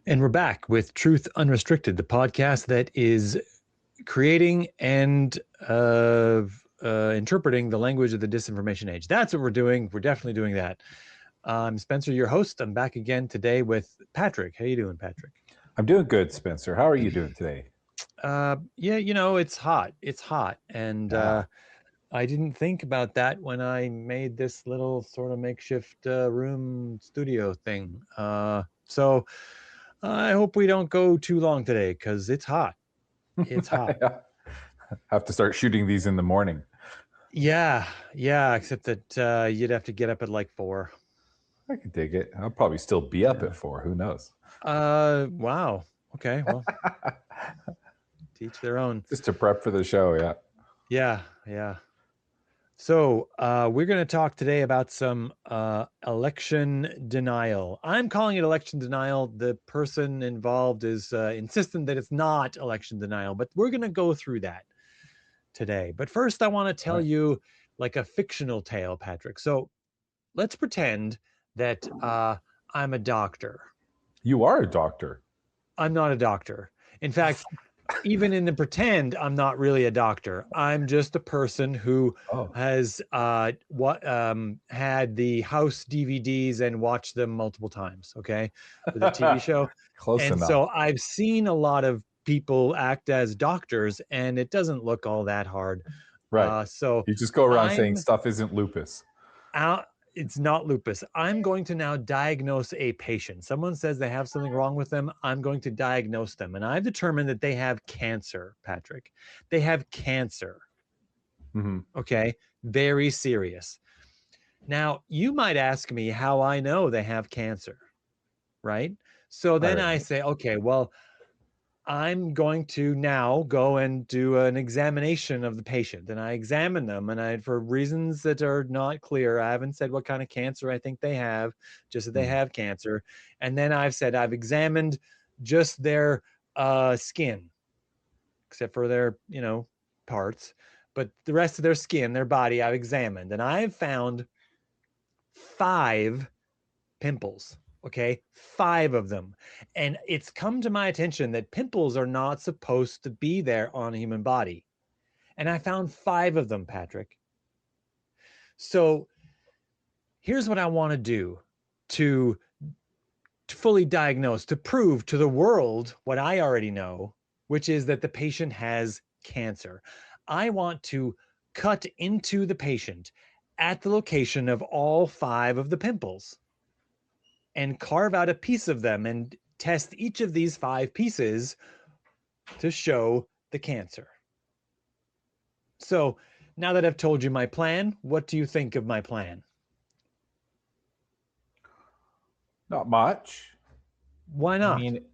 And we're back with Truth Unrestricted, the podcast that is creating and interpreting the language of the disinformation age. That's what we're doing. We're definitely doing that. I'm Spencer, your host. I'm back again today with Patrick. How you doing, Patrick? I'm doing good, Spencer. How are you doing today? Yeah, you know, it's hot. It's hot. And Yeah. I didn't think about that when I made this little sort of makeshift room studio thing. So I hope we don't go too long today because it's hot. It's hot. Yeah. Have to start shooting these in the morning. Yeah, except that you'd have to get up at like 4. I can dig it. I'll probably still be up at 4. Who knows? Wow. Okay, well, teach their own. Just to prep for the show, yeah. Yeah. So we're going to talk today about some election denial. I'm calling it election denial. The person involved is insistent that it's not election denial, but we're going to go through that today. But first, I want to tell you like a fictional tale, Patrick. So let's pretend that I'm a doctor. You are a doctor. I'm not a doctor. In fact, even in the pretend, I'm not really a doctor. I'm just a person who has had the house DVDs and watched them multiple times. Okay, with a TV show. Close And enough. so I've seen a lot of people act as doctors, and it doesn't look all that hard. Right. So You just go around saying stuff isn't lupus. It's not lupus. I'm going to now diagnose a patient. Someone says they have something wrong with them. I'm going to diagnose them. And I've determined that they have cancer, Patrick. They have cancer. Mm-hmm. Okay. Very serious. Now, you might ask me how I know they have cancer, right? So then I say, okay, well, I'm going to now go and do an examination of the patient, and I examine them, and for reasons that are not clear, I haven't said what kind of cancer I think they have, just that they have cancer. And then I've said I've examined just their skin, except for their, parts, but the rest of their skin, their body, I've examined, and I've found 5 pimples. Okay, 5 of them. And it's come to my attention that pimples are not supposed to be there on a human body. And I found 5 of them, Patrick. So here's what I want to do to fully diagnose, to prove to the world what I already know, which is that the patient has cancer. I want to cut into the patient at the location of all 5 of the pimples and carve out a piece of them and test each of these 5 pieces to show the cancer. So now that I've told you my plan, what do you think of my plan? Not much. Why not? I mean,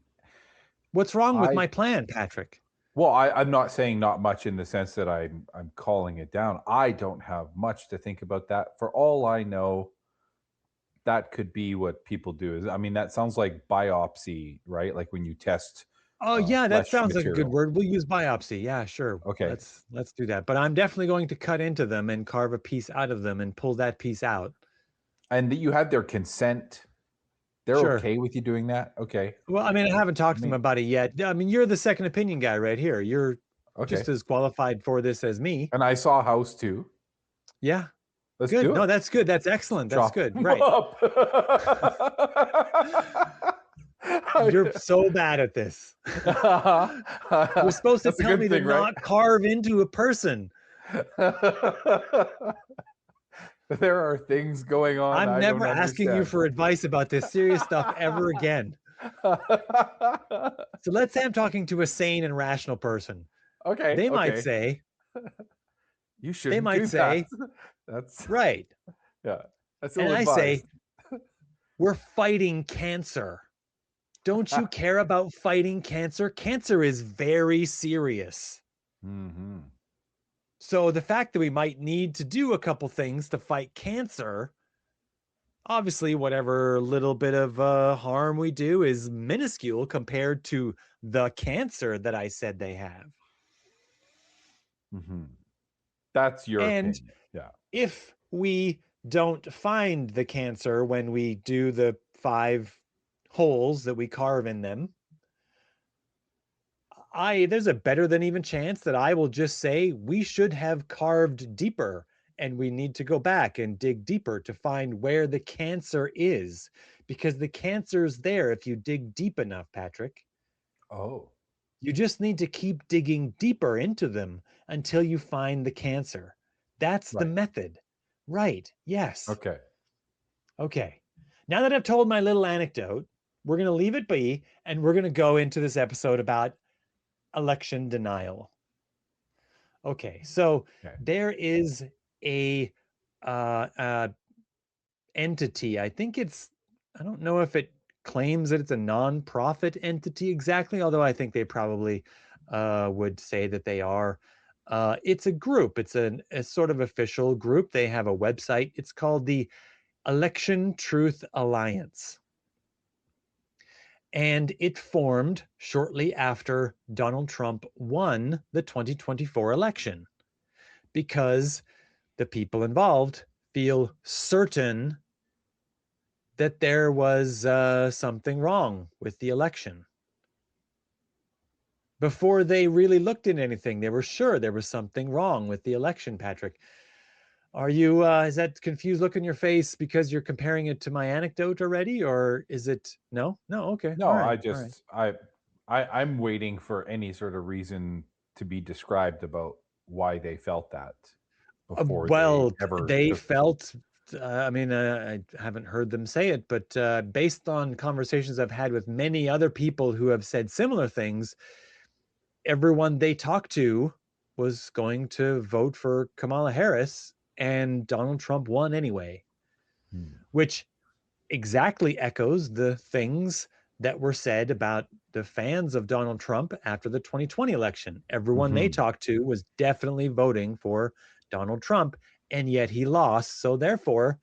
what's wrong with my plan, Patrick? Well, I'm not saying not much in the sense that I'm calling it down. I don't have much to think about that. For all I know, that could be what people do. I mean, that sounds like biopsy, right? Like when you test. Oh yeah, that sounds material. like a good word. We'll use biopsy. Yeah, sure. Okay. Let's do that. But I'm definitely going to cut into them and carve a piece out of them and pull that piece out. And you have their consent. They're okay with you doing that? Okay. Well, I mean, I haven't talked to them about it yet. I mean, you're the second opinion guy right here. You're just as qualified for this as me. And I saw House too. Yeah. Let's good. do it. No, that's good. That's excellent. That's good. Right. You're so bad at this. You're supposed to tell me to not carve into a person. There are things going on. I'm never asking you for advice about this serious stuff ever again. So let's say I'm talking to a sane and rational person. Okay. They might say, you should. They might say, that's right. Yeah. That's and I say, we're fighting cancer. Don't you care about fighting cancer? Cancer is very serious. Mm-hmm. So the fact that we might need to do a couple things to fight cancer, obviously whatever little bit of harm we do is minuscule compared to the cancer that I said they have. Mm-hmm. That's your opinion. Yeah. If we don't find the cancer when we do the 5 holes that we carve in them, there's a better than even chance that I will just say we should have carved deeper, and we need to go back and dig deeper to find where the cancer is, because the cancer's there if you dig deep enough, Patrick. Oh, You just need to keep digging deeper into them until you find the cancer. That's the right. method. Right. Yes. Okay. Okay. Now that I've told my little anecdote, we're going to leave it be, and we're going to go into this episode about election denial. Okay. So Okay. there is a uh, entity. I don't know if it claims that it's a nonprofit entity exactly, although I think they probably would say that they are. It's a group, it's a sort of official group. They have a website. It's called the Election Truth Alliance. And it formed shortly after Donald Trump won the 2024 election because the people involved feel certain that there was something wrong with the election. Before they really looked at anything, they were sure there was something wrong with the election, Patrick. Is that confused look in your face because you're comparing it to my anecdote already? Or is it, no? No, okay. All No, right. I All right. just I'm waiting for any sort of reason to be described about why they felt that before they Well, ever they took. felt, I haven't heard them say it, but based on conversations I've had with many other people who have said similar things, everyone they talked to was going to vote for Kamala Harris, and Donald Trump won anyway, Hmm. which exactly echoes the things that were said about the fans of Donald Trump after the 2020 election. Everyone they Mhm. talked to was definitely voting for Donald Trump, and yet he lost. So therefore,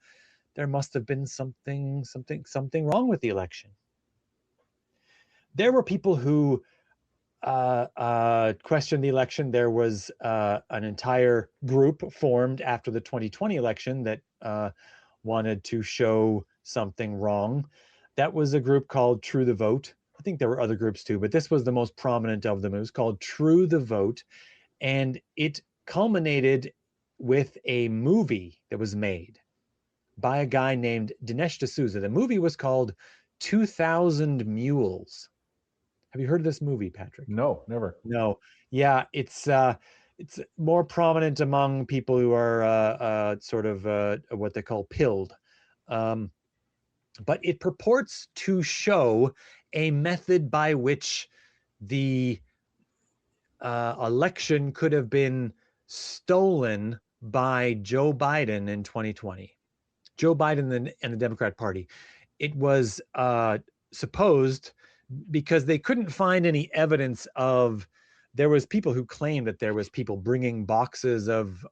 there must have been something wrong with the election. There were people who questioned the election. There was an entire group formed after the 2020 election that wanted to show something wrong. That was a group called True the Vote. I think there were other groups too, but this was the most prominent of them. It was called True the Vote, and it culminated with a movie that was made by a guy named Dinesh D'Souza. The movie was called 2000 Mules. Have you heard of this movie, Patrick? No, never. No. Yeah, it's more prominent among people who are sort of what they call pilled. Um, but it purports to show a method by which the election could have been stolen by Joe Biden in 2020. Joe Biden and the Democrat Party. It was supposed, because they couldn't find any evidence of, there was people who claimed that there was people bringing boxes of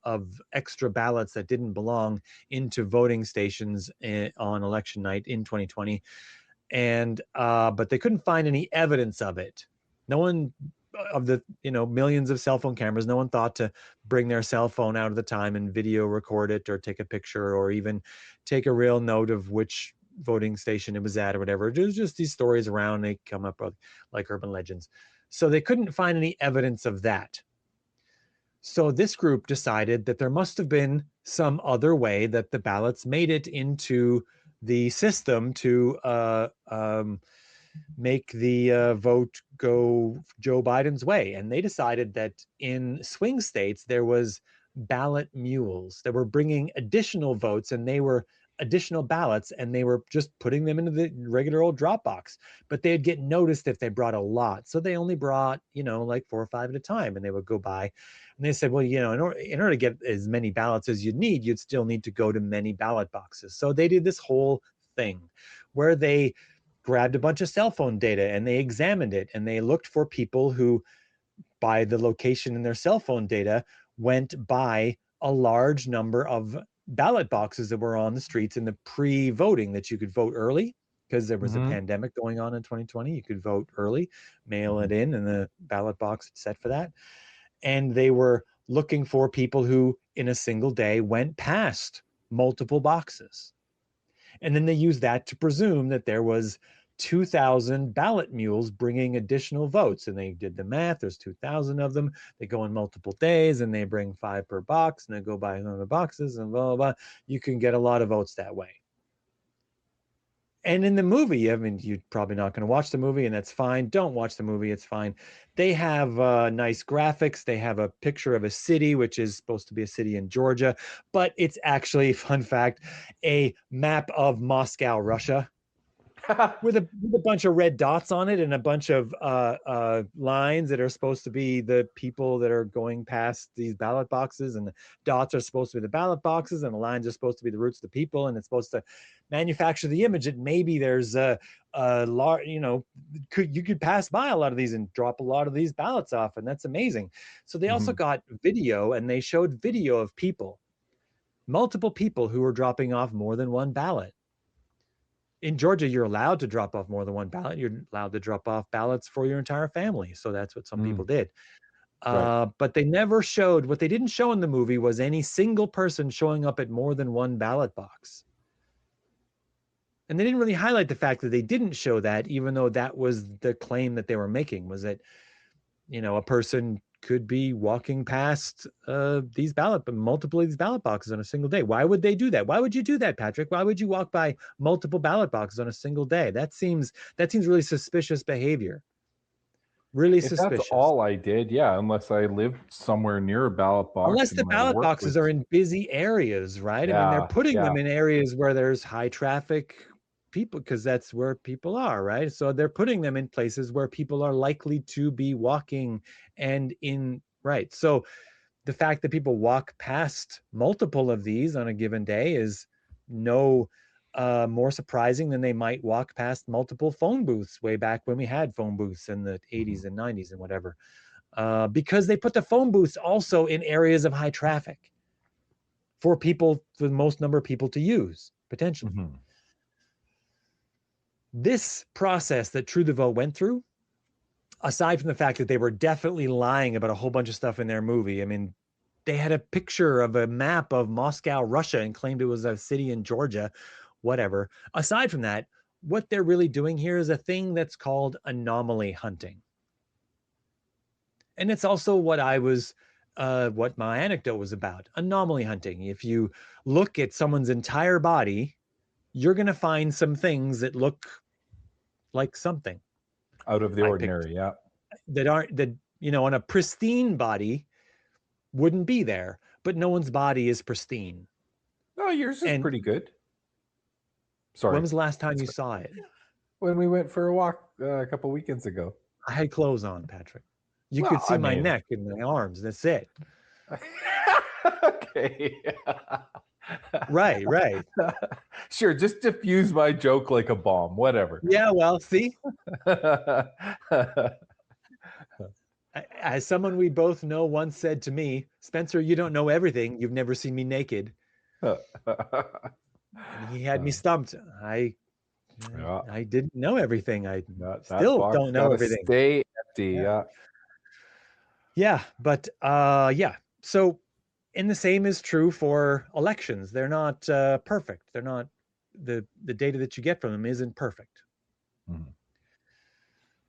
extra ballots that didn't belong into voting stations on election night in 2020, and but they couldn't find any evidence of it. No one of the millions of cell phone cameras, no one thought to bring their cell phone out of the time and video record it or take a picture or even take a real note of which voting station it was at or whatever. It was just these stories around, they come up with like urban legends. So they couldn't find any evidence of that. So this group decided that there must have been some other way that the ballots made it into the system to make the vote go Joe Biden's way. And they decided that in swing states, there was ballot mules that were bringing additional votes, and they were additional ballots, and they were just putting them into the regular old drop box. But they'd get noticed if they brought a lot. So they only brought, like 4 or 5 at a time, and they would go by. And they said, well, in order to get as many ballots as you'd need, you'd still need to go to many ballot boxes. So they did this whole thing where they grabbed a bunch of cell phone data and they examined it, and they looked for people who, by the location in their cell phone data, went by a large number of ballot boxes that were on the streets in the pre-voting, that you could vote early because there was a Mhm. pandemic going on in 2020. You could vote early, mail it Mhm. in, and the ballot box set for that. And they were looking for people who in a single day went past multiple boxes. And then they used that to presume that there was 2,000 ballot mules bringing additional votes. And they did the math. There's 2,000 of them. They go in multiple days and they bring 5 per box and they go buy other boxes and blah, blah, blah. You can get a lot of votes that way. And in the movie, I mean, you're probably not going to watch the movie, and that's fine. Don't watch the movie. It's fine. They have nice graphics. They have a picture of a city, which is supposed to be a city in Georgia, but it's actually, fun fact, a map of Moscow, Russia, with a bunch of red dots on it and a bunch of lines that are supposed to be the people that are going past these ballot boxes, and the dots are supposed to be the ballot boxes, and the lines are supposed to be the routes of the people, and it's supposed to manufacture the image that maybe there's a large, you could pass by a lot of these and drop a lot of these ballots off, and that's amazing. So they also got video, and they showed video of people, multiple people who were dropping off more than one ballot. In Georgia, you're allowed to drop off more than one ballot. You're allowed to drop off ballots for your entire family. So that's what some people did. Right. But they never showed, what they didn't show in the movie was any single person showing up at more than one ballot box. And they didn't really highlight the fact that they didn't show that, even though that was the claim that they were making, was that, a person could be walking past multiple of these ballot boxes on a single day. Why would they do that? Why would you do that, Patrick? Why would you walk by multiple ballot boxes on a single day? That seems really suspicious behavior. Really suspicious. That's all I did, yeah, unless I lived somewhere near a ballot box. Unless the ballot boxes are in busy areas, right? I mean, they're putting them in areas where there's high traffic people, because that's where people are, right? So they're putting them in places where people are likely to be walking right. So the fact that people walk past multiple of these on a given day is no more surprising than they might walk past multiple phone booths way back when we had phone booths in the 80s and 90s and whatever, because they put the phone booths also in areas of high traffic for the most number of people to use, potentially. This process that True the Vote went through, aside from the fact that they were definitely lying about a whole bunch of stuff in their movie, I mean, they had a picture of a map of Moscow, Russia, and claimed it was a city in Georgia, whatever. Aside from that, what they're really doing here is a thing that's called anomaly hunting. And it's also what my anecdote was about, anomaly hunting. If you look at someone's entire body, you're going to find some things that look like something out of the ordinary, that on a pristine body wouldn't be there, but no one's body is pristine. No, yours is pretty good. Sorry. When was the last time you saw it? When we went for a walk a couple weekends ago. I had clothes on, Patrick. You could see my neck and my arms. That's it. Okay. Right. Sure, just diffuse my joke like a bomb, whatever. Yeah, well, see? As someone we both know once said to me, Spencer, you don't know everything. You've never seen me naked. And he had me stumped. I didn't know everything. I still don't know everything. Stay empty. Yeah, but so, and the same is true for elections. They're not perfect. They're not, the data that you get from them isn't perfect.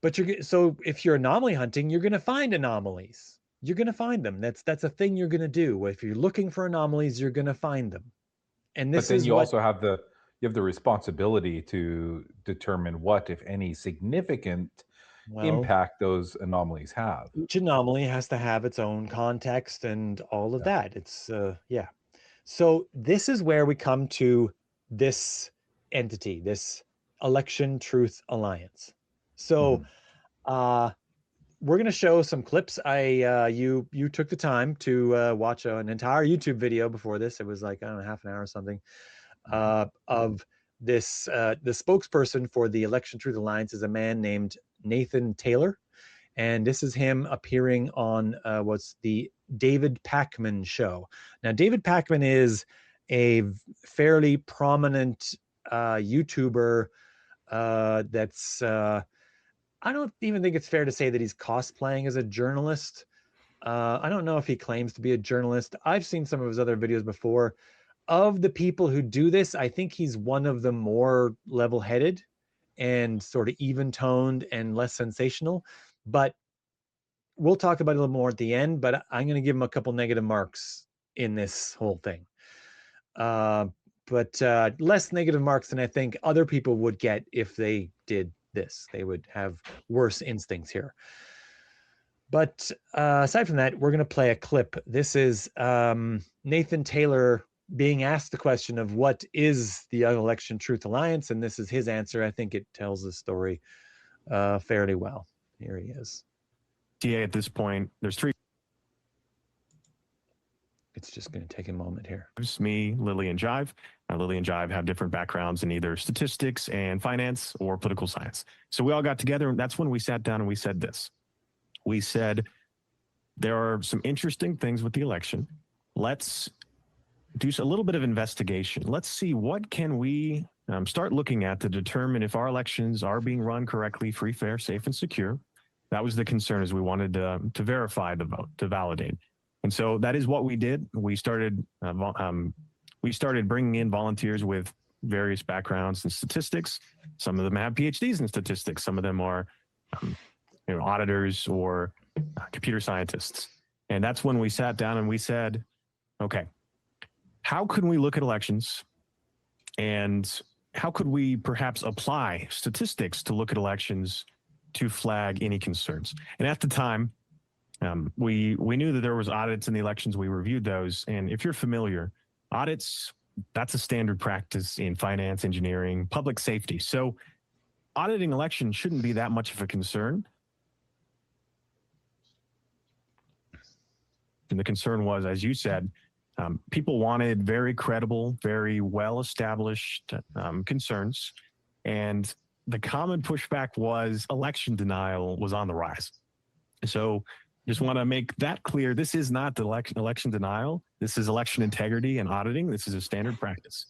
But so if you're anomaly hunting, you're going to find anomalies. You're going to find them. That's a thing you're going to do. If you're looking for anomalies, you're going to find them. And this but then you also have the responsibility to determine what, if any, significant impact those anomalies have. Each anomaly has to have its own context and all of that. It's So this is where we come to this entity, this Election Truth Alliance. So we're going to show some clips. You took the time to watch an entire YouTube video before this. It was like, I don't know, half an hour or something, of this. The spokesperson for the Election Truth Alliance is a man named Nathan Taylor. And this is him appearing on what's the David Pakman show. Now, David Pakman is a fairly prominent YouTuber that's, I don't even think it's fair to say that he's cosplaying as a journalist. I don't know if he claims to be a journalist. I've seen some of his other videos before. Of the people who do this, I think he's one of the more level-headed and sort of even toned and less sensational. But we'll talk about it a little more at the end, but I'm going to give him a couple negative marks in this whole thing. But less negative marks than I think other people would get if they did this. They would have worse instincts here. But aside from that, we're going to play a clip. This is Nathan Taylor being asked the question of what is the Election Truth Alliance, and this is his answer. I think it tells the story fairly well. Here he is. At this point, there's three. It's just going to take a moment here. Me, Lily, and Jive. Lily and Jive have different backgrounds in either statistics and finance or political science. So we all got together, and that's when we sat down and we said this. We said, there are some interesting things with the election. Let's do a little bit of investigation. Let's see what can we start looking at to determine if our elections are being run correctly, free, fair, safe, and secure. That was the concern, is we wanted to verify the vote, to validate. And so that is what we did. We started bringing in volunteers with various backgrounds in statistics. Some of them have PhDs in statistics. Some of them are auditors or computer scientists. And that's when we sat down and we said, okay, how could we look at elections, and how could we perhaps apply statistics to look at elections to flag any concerns? And at the time, we knew that there was audits in the elections. We reviewed those. And if you're familiar, audits, that's a standard practice in finance, engineering, public safety. So auditing elections shouldn't be that much of a concern. And the concern was, as you said, people wanted very credible, very well-established concerns. And the common pushback was election denial was on the rise. So just want to make that clear. This is not the election denial. This is election integrity and auditing. This is a standard practice.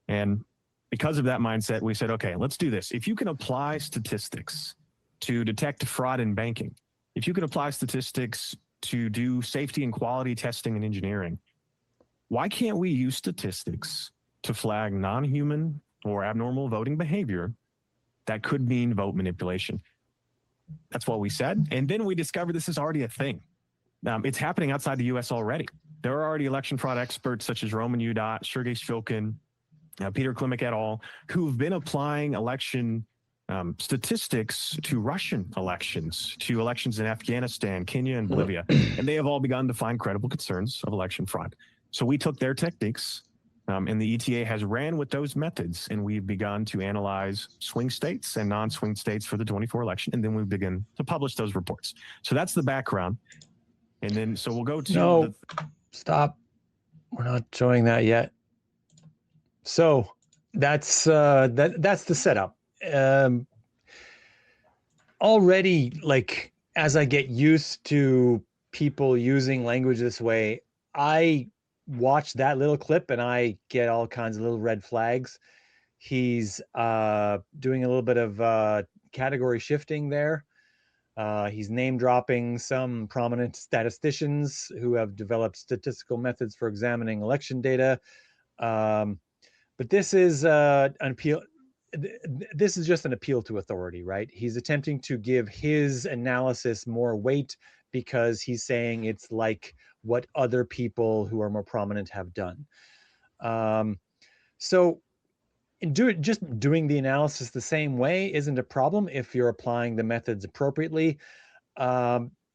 And because of that mindset, we said, okay, let's do this. If you can apply statistics to detect fraud in banking, if you can apply statistics to do safety and quality testing in engineering, why can't we use statistics to flag non-human or abnormal voting behavior that could mean vote manipulation? That's what we said. And then we discovered this is already a thing. It's happening outside the U.S. already. There are already election fraud experts such as Roman Udot, Sergei Shvilkin, Peter Klimek et al., who've been applying election statistics to Russian elections, to elections in Afghanistan, Kenya, and Bolivia. And they have all begun to find credible concerns of election fraud. So we took their techniques, and the ETA has ran with those methods, and we've begun to analyze swing states and non-swing states for the 24 election, and then we begin to publish those reports. So that's the background. And then, so we'll go to stop. We're not showing that yet. So that's that's the setup. Already, like, as I get used to people using language this way, I watch that little clip and I get all kinds of little red flags. He's doing a little bit of category shifting there. He's name dropping some prominent statisticians who have developed statistical methods for examining election data. But this is an appeal. This is just an appeal to authority, right? He's attempting to give his analysis more weight because he's saying it's like what other people who are more prominent have done. So just doing the analysis the same way isn't a problem if you're applying the methods appropriately.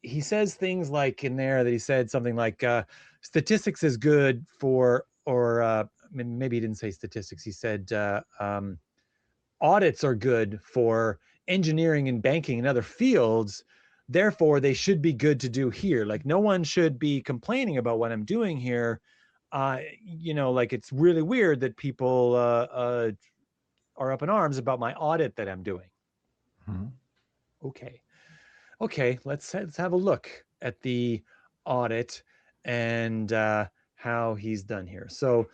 He says things like in there that he said something like statistics is good for, or maybe he didn't say statistics. He said audits are good for engineering and banking and other fields. Therefore, they should be good to do here. Like, no one should be complaining about what I'm doing here. Like, it's really weird that people are up in arms about my audit that I'm doing. Okay, let's have a look at the audit and how he's done here. So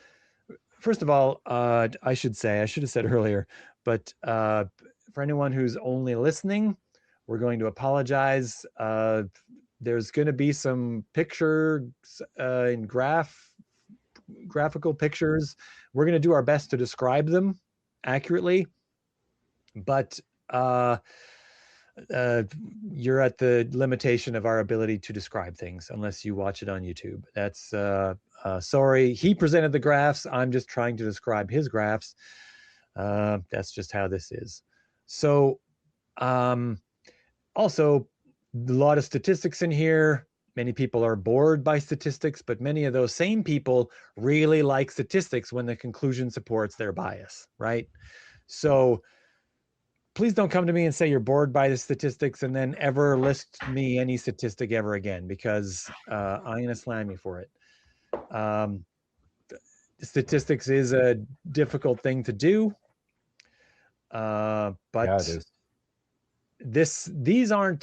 first of all, I should have said earlier, but for anyone who's only listening, we're going to apologize. There's going to be some pictures and graphical pictures. We're going to do our best to describe them accurately. but you're at the limitation of our ability to describe things unless you watch it on YouTube. That's sorry. He presented the graphs. I'm just trying to describe his graphs. That's just how this is. So also, a lot of statistics in here. Many people are bored by statistics, but many of those same people really like statistics when the conclusion supports their bias, right? So please don't come to me and say you're bored by the statistics and then ever list me any statistic ever again, because I'm going to slam you for it. Statistics is a difficult thing to do, but yeah, it is. these are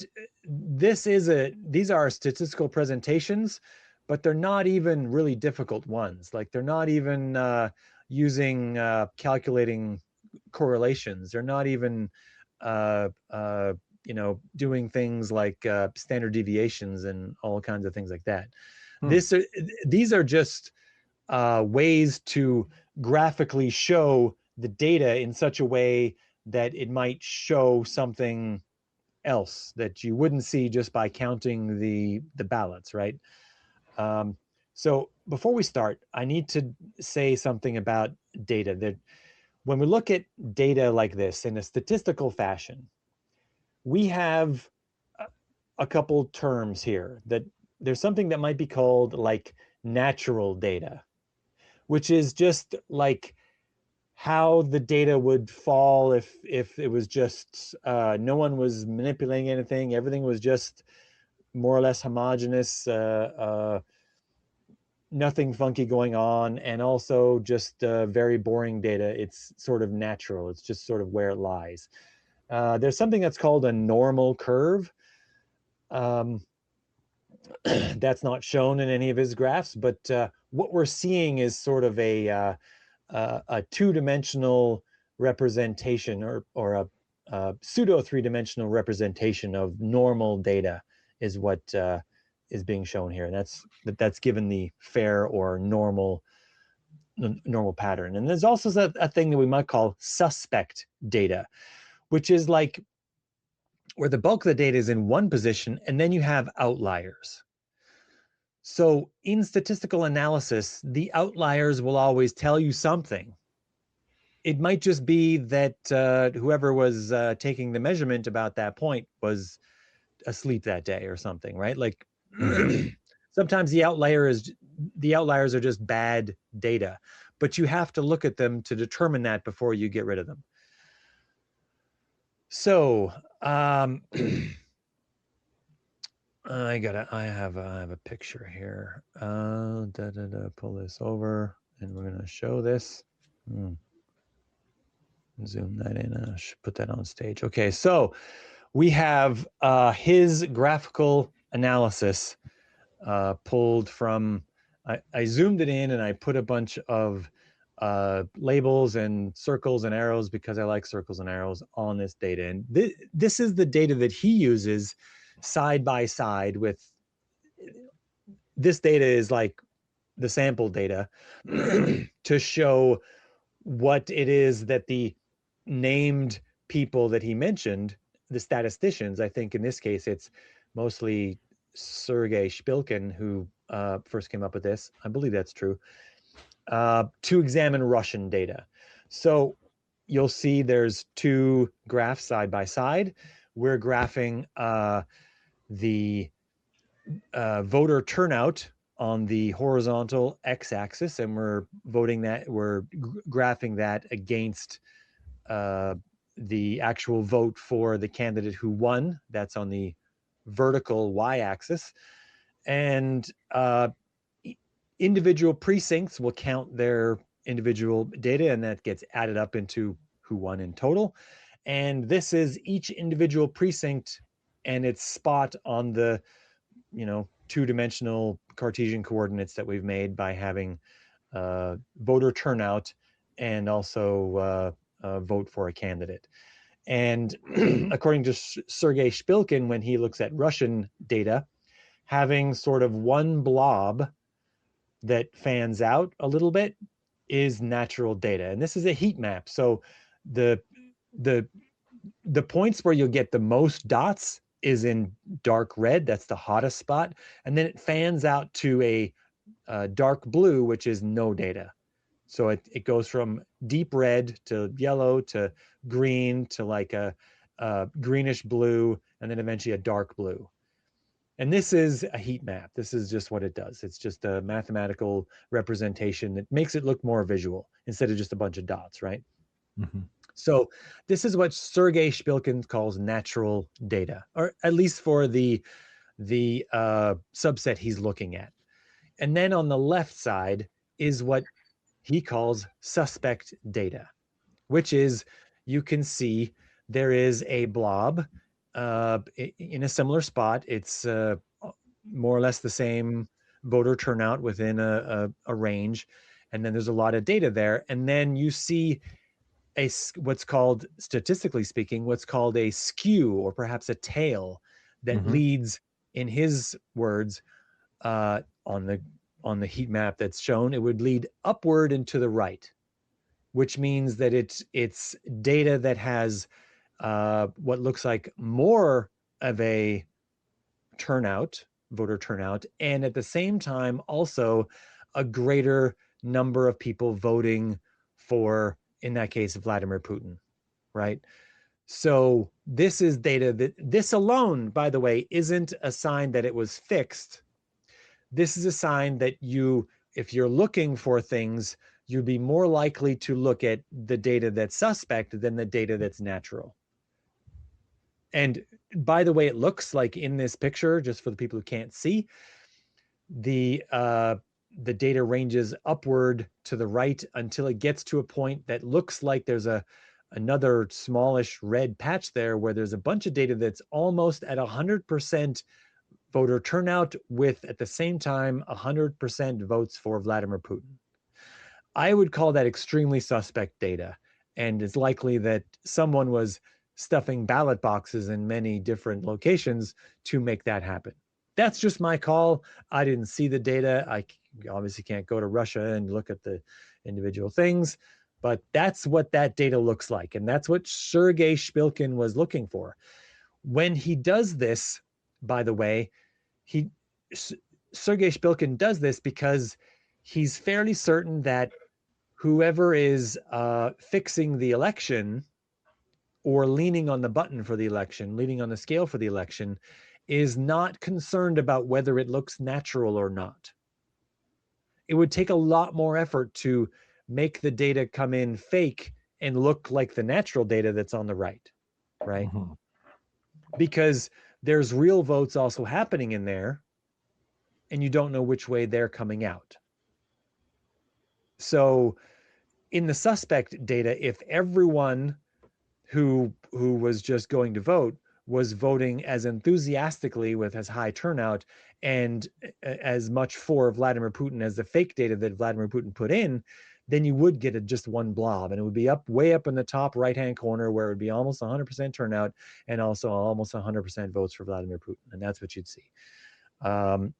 statistical presentations, but they're not even really difficult ones. Like they're not even using calculating correlations. They're not even doing things like standard deviations and all kinds of things like that. These are just ways to graphically show the data in such a way that it might show something else that you wouldn't see just by counting the ballots, right? So before we start, I need to say something about data. That when we look at data like this in a statistical fashion, we have a couple terms here. That there's something that might be called like natural data, which is just like how the data would fall if it was just no one was manipulating anything, everything was just more or less homogeneous, nothing funky going on, and also just very boring data. It's sort of natural. It's just sort of where it lies. There's something that's called a normal curve. That's not shown in any of his graphs, but what we're seeing is sort of a two-dimensional representation or a pseudo three-dimensional representation of normal data is what is being shown here. And that's given the fair or normal pattern. And there's also a thing that we might call suspect data, which is like where the bulk of the data is in one position and then you have outliers. So in statistical analysis, the outliers will always tell you something. It might just be that whoever was taking the measurement about that point was asleep that day or something, right? Like sometimes the outliers are just bad data, but you have to look at them to determine that before you get rid of them. So I have a picture here. Pull this over, and we're gonna show this. Zoom that in. I should put that on stage. Okay, so we have his graphical analysis pulled from. I zoomed it in and I put a bunch of labels and circles and arrows because I like circles and arrows on this data. And this is the data that he uses side by side with. This data is like the sample data to show what it is that the named people that he mentioned, the statisticians, I think in this case it's mostly Sergei Shpilkin who first came up with this. I believe that's true. To examine Russian data. So you'll see there's two graphs side by side. We're graphing the voter turnout on the horizontal x-axis, and we're graphing that against the actual vote for the candidate who won. That's on the vertical y-axis. And individual precincts will count their individual data, and that gets added up into who won in total. And this is each individual precinct and its spot on the two-dimensional Cartesian coordinates that we've made by having voter turnout and also vote for a candidate. And according to Sergei Shpilkin, when he looks at Russian data, having sort of one blob that fans out a little bit is natural data. And this is a heat map. So the the points where you'll get the most dots is in dark red. That's the hottest spot. And then it fans out to a dark blue, which is no data. So it goes from deep red to yellow to green to like a greenish blue, and then eventually a dark blue. And this is a heat map. This is just what it does. It's just a mathematical representation that makes it look more visual instead of just a bunch of dots, right? Mm-hmm. So this is what Sergei Shpilkin calls natural data, or at least for the subset he's looking at. And then on the left side is what he calls suspect data, which is, you can see there is a blob in a similar spot. It's more or less the same voter turnout within a range. And then there's a lot of data there. And then you see what's called, statistically speaking, what's called a skew, or perhaps a tail that leads, in his words, on the heat map that's shown, it would lead upward and to the right, which means that it's data that has what looks like more of a turnout, voter turnout, and at the same time also a greater number of people voting for, in that case, Vladimir Putin, right? So this is data that, this alone, by the way, isn't a sign that it was fixed. This is a sign that if you're looking for things, you'd be more likely to look at the data that's suspect than the data that's natural. And by the way, it looks like in this picture, just for the people who can't see, the data ranges upward to the right until it gets to a point that looks like there's another smallish red patch there, where there's a bunch of data that's almost at 100% voter turnout, with at the same time 100% votes for Vladimir Putin. I would call that extremely suspect data, and it's likely that someone was stuffing ballot boxes in many different locations to make that happen. That's just my call. I didn't see the data. I obviously can't go to Russia and look at the individual things, but that's what that data looks like. And that's what Sergei Shpilkin was looking for. When he does this, by the way, Sergei Shpilkin does this because he's fairly certain that whoever is fixing the election, or leaning on the button for the election, leaning on the scale for the election, is not concerned about whether it looks natural or not. It would take a lot more effort to make the data come in fake and look like the natural data that's on the right, right? Mm-hmm. Because there's real votes also happening in there, and you don't know which way they're coming out. So in the suspect data, if everyone who was just going to vote was voting as enthusiastically with as high turnout and as much for Vladimir Putin as the fake data that Vladimir Putin put in, then you would get just one blob, and it would be way up in the top right-hand corner, where it would be almost 100% turnout and also almost 100% votes for Vladimir Putin, and that's what you'd see.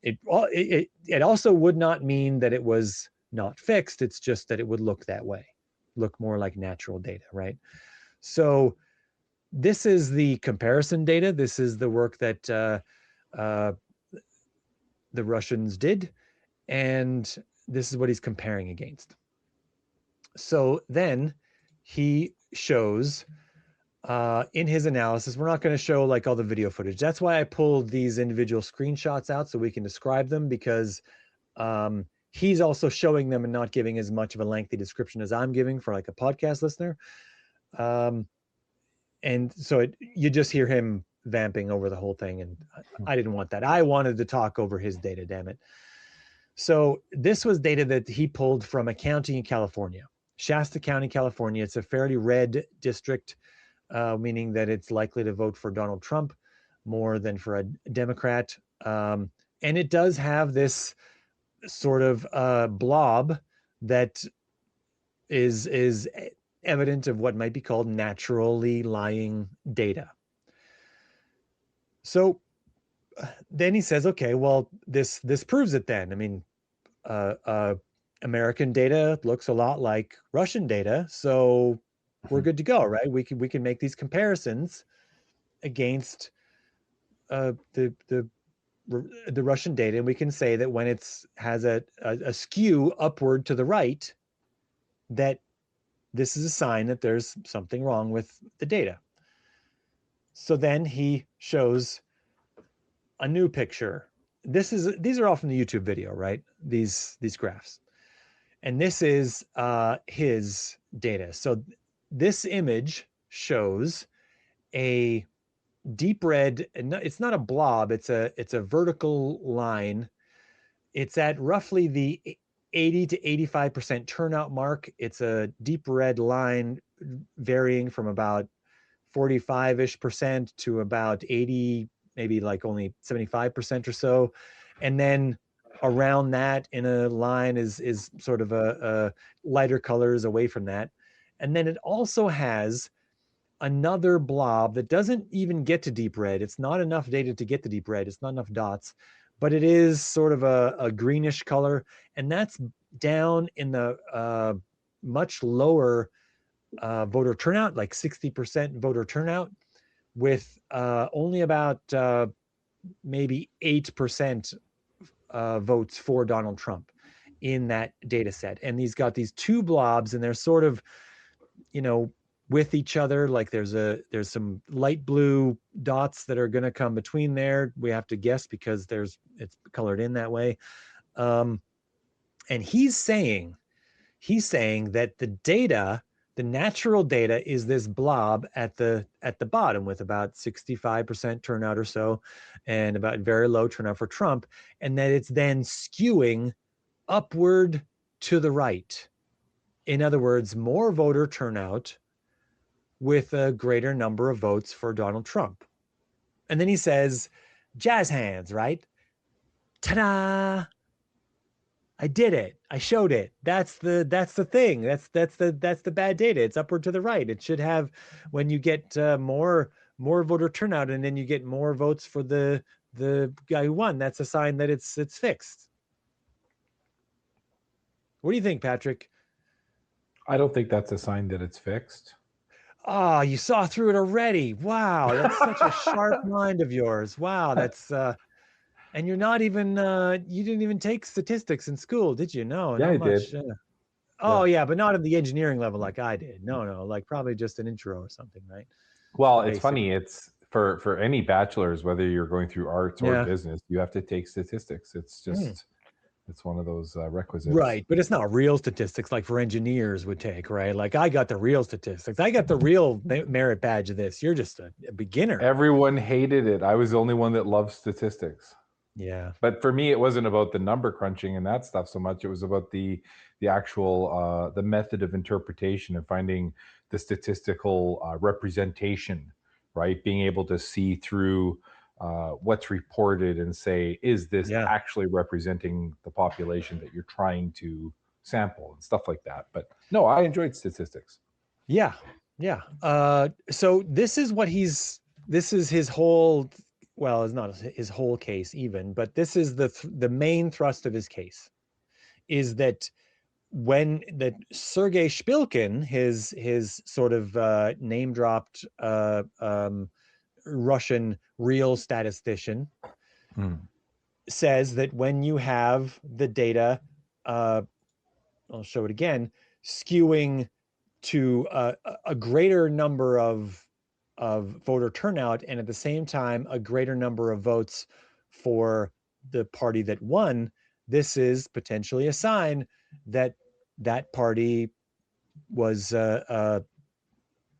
It also would not mean that it was not fixed. It's just that it would look that way, look more like natural data, right? So this is the comparison data. This is the work that the Russians did, and this is what he's comparing against. So then he shows in his analysis, we're not going to show like all the video footage. That's why I pulled these individual screenshots out so we can describe them, because he's also showing them and not giving as much of a lengthy description as I'm giving for like a podcast listener. And so you just hear him vamping over the whole thing, and I didn't want that. I wanted to talk over his data, damn it. So this was data that he pulled from a county in California, Shasta County, California. It's a fairly red district, meaning that it's likely to vote for Donald Trump more than for a Democrat. And it does have this sort of blob that is evident of what might be called naturally lying data. So then he says, okay, well, this proves it then. I mean, American data looks a lot like Russian data, so we're good to go, right? We can make these comparisons against the Russian data, and we can say that when it's has a skew upward to the right, that this is a sign that there's something wrong with the data. So then he shows a new picture. These are all from the YouTube video, right? These graphs. And this is his data. So this image shows a deep red, it's not a blob, it's a vertical line. It's at roughly the 80 to 85% turnout mark. It's a deep red line varying from about 45-ish% to about 80, maybe like only 75% or so. And then around that in a line is sort of a lighter colors away from that. And then it also has another blob that doesn't even get to deep red. It's not enough data to get to deep red. It's not enough dots, but it is sort of a greenish color. And that's down in the much lower voter turnout, like 60% voter turnout, with only about maybe 8% votes for Donald Trump in that data set. And he's got these two blobs, and they're sort of, with each other. Like there's some light blue dots that are going to come between there. We have to guess because it's colored in that way. And he's saying that the data, the natural data, is this blob at the bottom with about 65% turnout or so, and about very low turnout for Trump, and that it's then skewing upward to the right. In other words, more voter turnout with a greater number of votes for Donald Trump. And then he says, jazz hands, right? Ta-da! I did it. I showed it. That's the thing. That's the bad data. It's upward to the right. It should have, when you get more voter turnout and then you get more votes for the guy who won, that's a sign that it's fixed. What do you think, Patrick? I don't think that's a sign that it's fixed. Oh, you saw through it already. Wow, that's such a sharp mind of yours. Wow, that's and you're not even you didn't even take statistics in school, did you? No, Yeah, not I much. did. Oh yeah, but not at the engineering level like I did. No, like probably just an intro or something, right? Well, it's funny. It's for any bachelor's, whether you're going through arts or business, you have to take statistics. It's just it's one of those requisites. Right, but it's not real statistics like for engineers would take, right? Like I got the real statistics. I got the real merit badge of this. You're just a beginner. Everyone hated it. I was the only one that loved statistics. Yeah. But for me, it wasn't about the number crunching and that stuff so much. It was about the actual the method of interpretation and finding the statistical representation, right? Being able to see through what's reported and say, is this actually representing the population that you're trying to sample and stuff like that. But no, I enjoyed statistics. Yeah. So this is what this is his whole, well, it's not his whole case even, but this is the main thrust of his case, is that when that Sergei Shpilkin, his sort of name dropped Russian real statistician, says that when you have the data, I'll show it again, skewing to a greater number of voter turnout, and at the same time a greater number of votes for the party that won, this is potentially a sign that that party was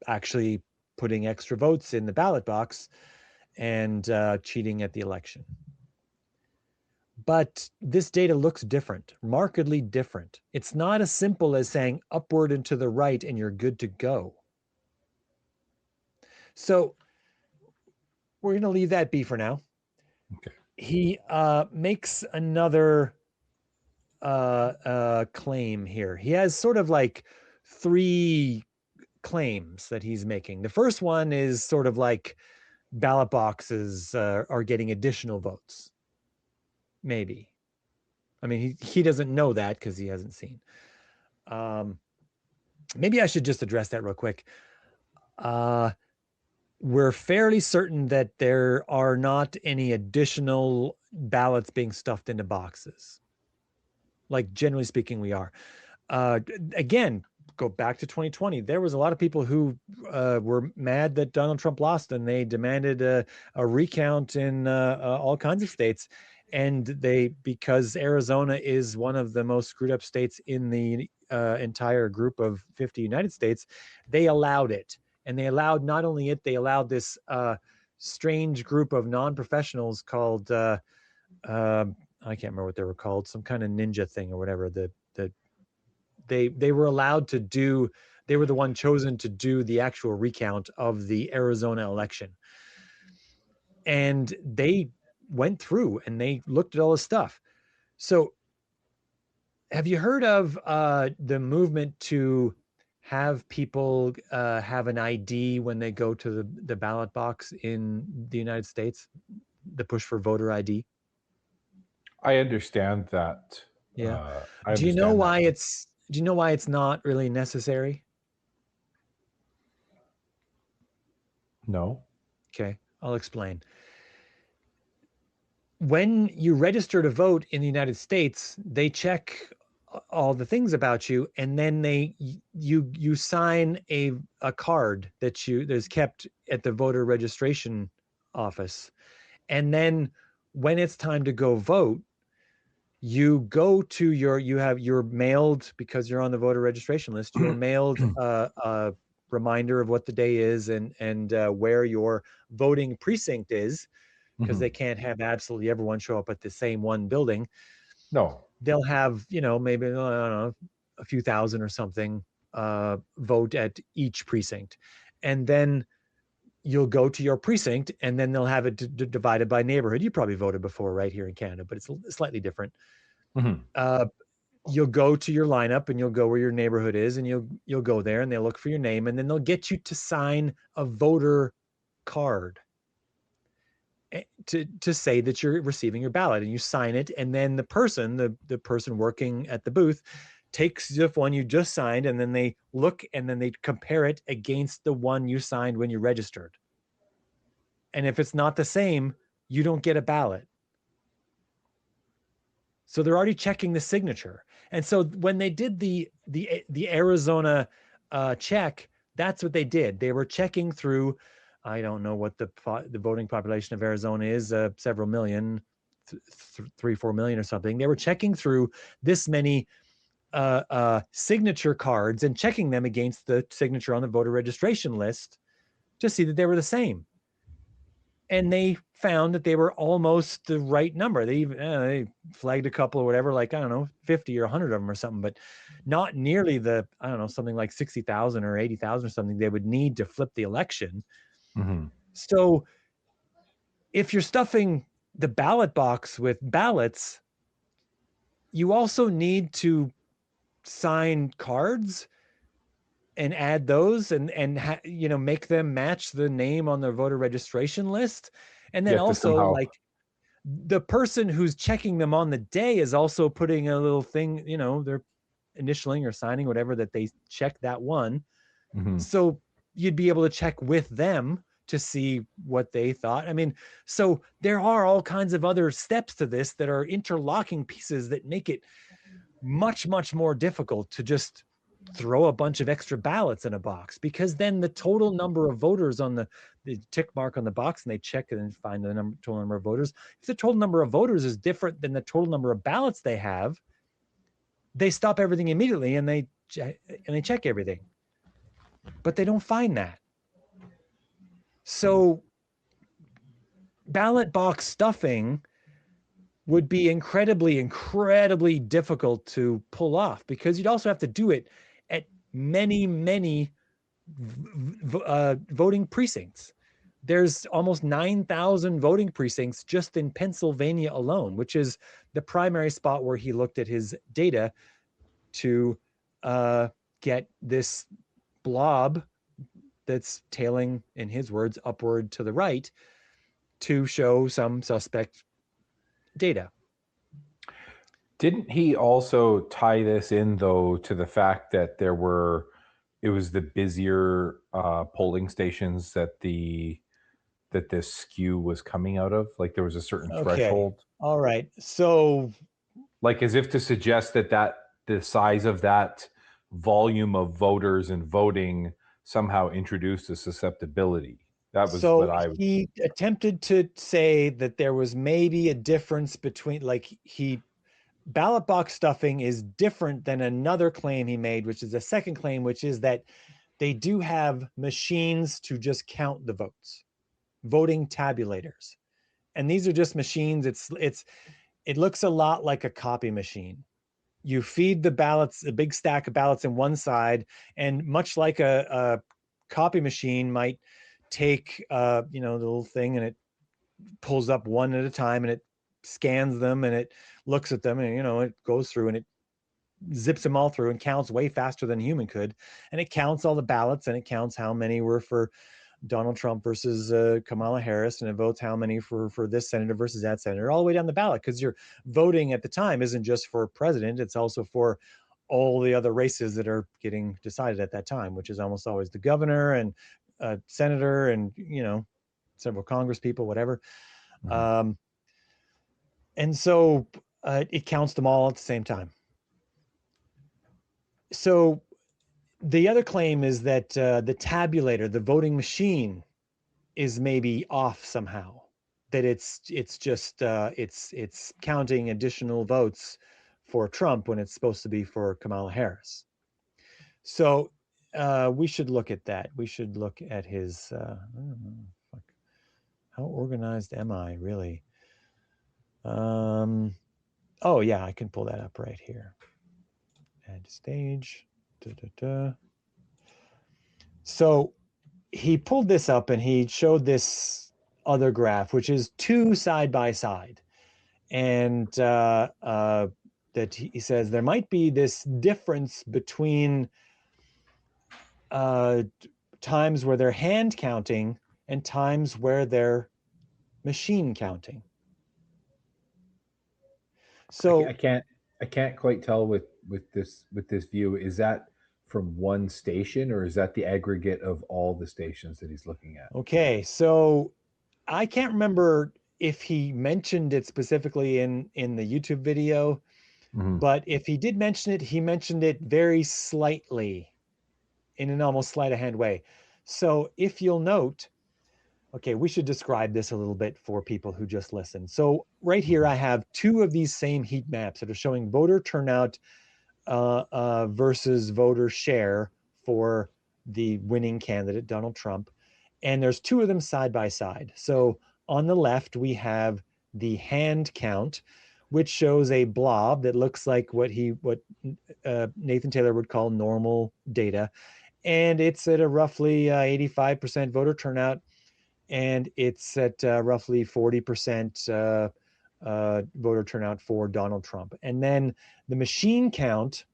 actually putting extra votes in the ballot box and cheating at the election. But this data looks different, markedly different. It's not as simple as saying upward and to the right and you're good to go. So we're going to leave that be for now. Okay. He makes another claim here. He has sort of like three claims that he's making. The first one is sort of like ballot boxes are getting additional votes. Maybe. I mean, he doesn't know that because he hasn't seen. maybe I should just address that real quick. We're fairly certain that there are not any additional ballots being stuffed into boxes. Like, generally speaking, we are. Again, go back to 2020. There was a lot of people who were mad that Donald Trump lost, and they demanded a recount in all kinds of states. And because Arizona is one of the most screwed up states in the entire group of 50 United States, they allowed it. And they allowed not only it, they allowed this strange group of non-professionals called, I can't remember what they were called, some kind of ninja thing or whatever. They were allowed to do, they were the one chosen to do the actual recount of the Arizona election. And they went through and they looked at all this stuff. So have you heard of the movement to have people have an ID when they go to the ballot box in the United States, the push for voter ID? I understand that. Yeah. Do you know why it's not really necessary? No. Okay, I'll explain. When you register to vote in the United States, they check all the things about you, and then you sign a card that is kept at the voter registration office. And then when it's time to go vote, you go to you're mailed, because you're on the voter registration list, you're mailed a reminder of what the day is and where your voting precinct is, because they can't have absolutely everyone show up at the same one building. No. They'll have, maybe, I don't know, a few thousand or something vote at each precinct. And then you'll go to your precinct, and then they'll have it divided by neighborhood. You probably voted before right here in Canada, but it's slightly different. You'll go to your lineup, and you'll go where your neighborhood is, and you'll go there, and they'll look for your name, and then they'll get you to sign a voter card to say that you're receiving your ballot, and you sign it. And then the person working at the booth takes the one you just signed, and then they look, and then they compare it against the one you signed when you registered. And if it's not the same, you don't get a ballot. So they're already checking the signature. And so when they did the Arizona check, that's what they did. They were checking through, I don't know what the voting population of Arizona is, several million, 3-4 million or something. They were checking through this many signature cards and checking them against the signature on the voter registration list to see that they were the same. And they found that they were almost the right number. They flagged a couple or whatever, like, I don't know, 50 or 100 of them or something, but not nearly the, I don't know, something like 60,000 or 80,000 or something they would need to flip the election. So if you're stuffing the ballot box with ballots, you also need to sign cards and add those and make them match the name on the voter registration list. And then also, like, the person who's checking them on the day is also putting a little thing, they're initialing or signing whatever, that they check that one. So you'd be able to check with them to see what they thought. I mean, so there are all kinds of other steps to this that are interlocking pieces that make it much, much more difficult to just throw a bunch of extra ballots in a box, because then the total number of voters on the tick mark on the box, and they check it and find the total number of voters. If the total number of voters is different than the total number of ballots they have, they stop everything immediately and they check everything. But they don't find that. So ballot box stuffing would be incredibly, incredibly difficult to pull off, because you'd also have to do it at many, many voting precincts. There's almost 9,000 voting precincts just in Pennsylvania alone, which is the primary spot where he looked at his data to get this blob that's tailing, in his words, upward to the right, to show some suspect data. Didn't he also tie this in, though, to the fact that there were the busier polling stations that this skew was coming out of. Like there was a certain threshold. All right. So, like as if to suggest that the size of that volume of voters and voting somehow introduced a susceptibility. That was what I. He attempted to say that there was maybe a difference between, like, ballot box stuffing is different than another claim he made, which is a second claim, which is that they do have machines to just count the votes, voting tabulators. And these are just machines. It looks a lot like a copy machine. You feed the ballots, a big stack of ballots in one side, and much like a copy machine might take the little thing, and it pulls up one at a time, and it scans them, and it looks at them, and it goes through, and it zips them all through and counts way faster than a human could, and it counts all the ballots, and it counts how many were for Donald Trump versus Kamala Harris, and it votes how many for this senator versus that senator, all the way down the ballot, because you're voting at the time isn't just for president, it's also for all the other races that are getting decided at that time, which is almost always the governor and senator and several Congress people, whatever. Mm-hmm. And so it counts them all at the same time. So the other claim is that the tabulator, the voting machine, is maybe off somehow. That it's just it's counting additional votes for Trump when it's supposed to be for Kamala Harris. So we should look at that. We should look at his. How organized am I really? Oh yeah, I can pull that up right here. Add stage. So he pulled this up and he showed this other graph, which is two side by side, and that he says there might be this difference between times where they're hand counting and times where they're machine counting. So I can't quite tell with this view. Is that from one station, or is that the aggregate of all the stations that he's looking at? Okay, so I can't remember if he mentioned it specifically in the YouTube video, but if he did mention it, he mentioned it very slightly in an almost sleight of hand way. So if you'll note, okay, we should describe this a little bit for people who just listen. So right here, I have two of these same heat maps that are showing voter turnout versus voter share for the winning candidate, Donald Trump. And there's two of them side by side. So on the left, we have the hand count, which shows a blob that looks like what Nathan Taylor would call normal data. And it's at a roughly 85% voter turnout. And it's at roughly 40% voter turnout for Donald Trump. And then the machine count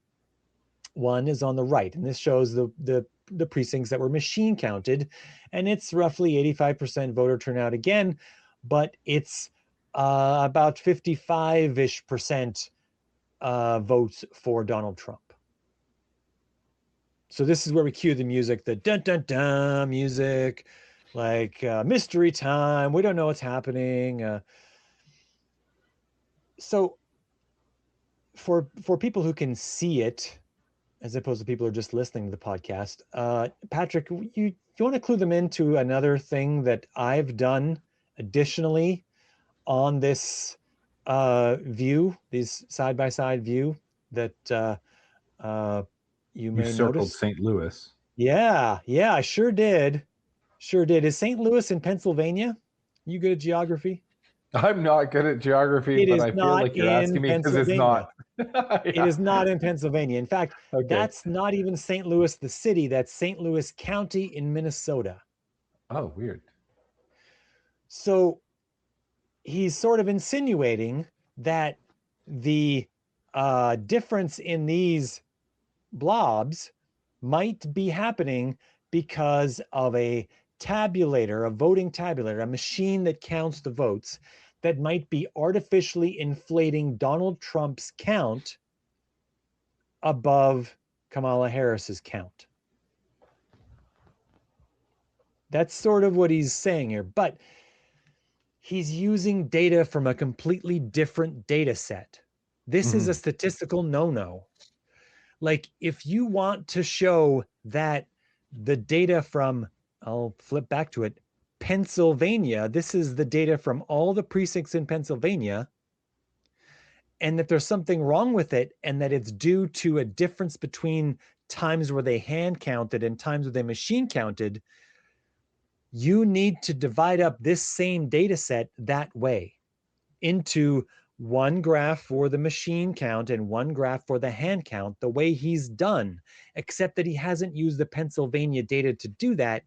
one is on the right. And this shows the precincts that were machine counted. And it's roughly 85% voter turnout again, but it's about 55-ish% votes for Donald Trump. So this is where we cue the music, the dun dun dun music, like mystery time. We don't know what's happening. So for people who can see it, as opposed to people who are just listening to the podcast, Patrick, you want to clue them into another thing that I've done additionally on this view, these side-by-side view that you may circled notice. St. Louis. Yeah, I sure did. Is St. Louis in Pennsylvania? You good at geography? I'm not good at geography, but I feel like you're asking me because it's not. Yeah. It is not in Pennsylvania. In fact, that's not even St. Louis, the city. That's St. Louis County in Minnesota. Oh, weird. So he's sort of insinuating that the difference in these blobs might be happening because of a tabulator, a voting tabulator, a machine that counts the votes, that might be artificially inflating Donald Trump's count above Kamala Harris's count. That's sort of what he's saying here, but he's using data from a completely different data set. This is a statistical no-no. Like, if you want to show that the data from, I'll flip back to it, Pennsylvania, this is the data from all the precincts in Pennsylvania, and that there's something wrong with it, and that it's due to a difference between times where they hand counted and times where they machine counted, you need to divide up this same data set that way into one graph for the machine count and one graph for the hand count, the way he's done, except that he hasn't used the Pennsylvania data to do that.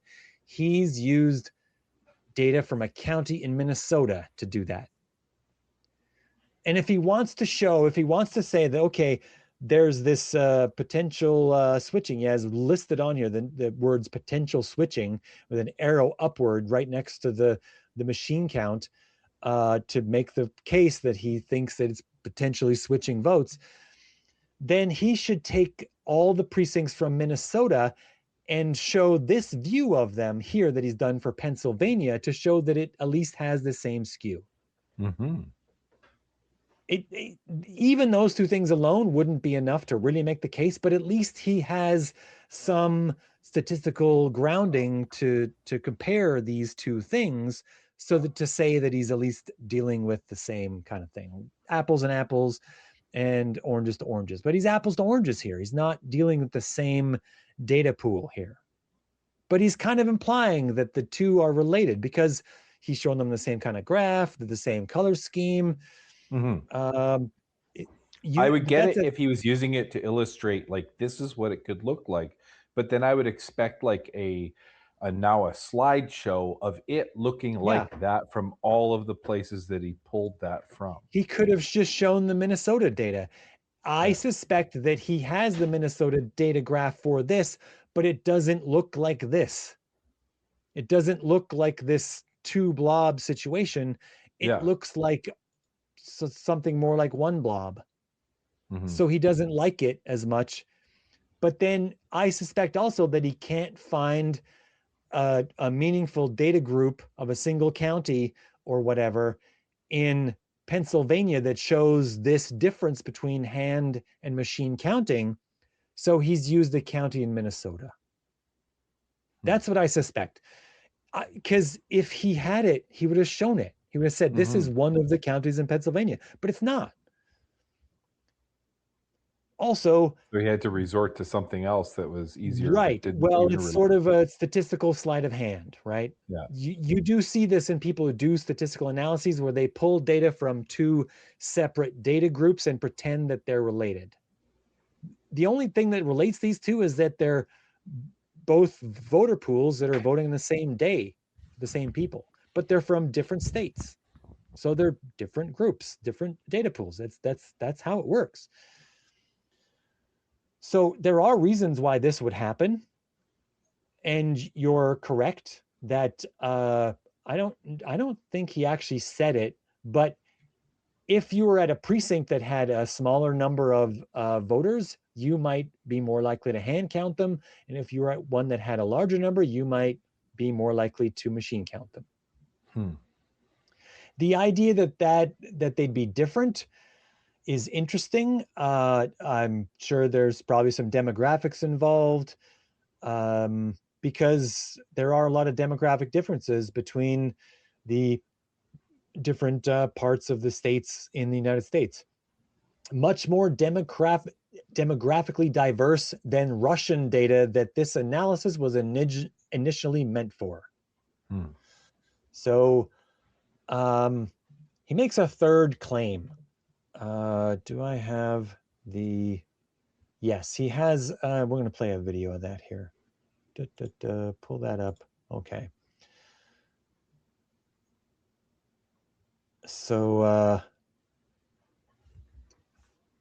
He's used data from a county in Minnesota to do that. And if he wants to show, if he wants to say that, okay, there's this potential switching, he has listed on here the words potential switching with an arrow upward right next to the machine count, to make the case that he thinks that it's potentially switching votes, then he should take all the precincts from Minnesota and show this view of them here that he's done for Pennsylvania to show that it at least has the same skew. Even those two things alone wouldn't be enough to really make the case, but at least he has some statistical grounding to compare these two things, so that to say that he's at least dealing with the same kind of thing, apples and apples and oranges to oranges. But he's apples to oranges here. He's not dealing with the same data pool here. But he's kind of implying that the two are related because he's shown them the same kind of graph, the same color scheme. I would get it if he was using it to illustrate, like, this is what it could look like. But then I would expect like now a slideshow of it looking like that from all of the places that he pulled that from. He could have just shown the Minnesota data. I suspect that he has the Minnesota data graph for this, but it doesn't look like this. It doesn't look like this two blob situation. It looks like something more like one blob. So he doesn't like it as much. But then I suspect also that he can't find a meaningful data group of a single county or whatever in Pennsylvania that shows this difference between hand and machine counting. So he's used the county in Minnesota. That's what I suspect. Because if he had it, he would have shown it. He would have said, this is one of the counties in Pennsylvania, but it's not. Also, so he had to resort to something else that was easier. Right. Well, it's sort of a statistical sleight of hand, right? Yeah. You do see this in people who do statistical analyses where they pull data from two separate data groups and pretend that they're related. The only thing that relates these two is that they're both voter pools that are voting on the same day, the same people, but they're from different states. So they're different groups, different data pools. That's how it works. So there are reasons why this would happen, and you're correct that I don't think he actually said it, but if you were at a precinct that had a smaller number of voters, you might be more likely to hand count them, and if you were at one that had a larger number, you might be more likely to machine count them. The idea that they'd be different is interesting. I'm sure there's probably some demographics involved, because there are a lot of demographic differences between the different parts of the states in the United States. Much more demographically diverse than Russian data that this analysis was initially meant for. So he makes a third claim. Do I have the... Yes, he has. We're going to play a video of that here. Pull that up. Okay. So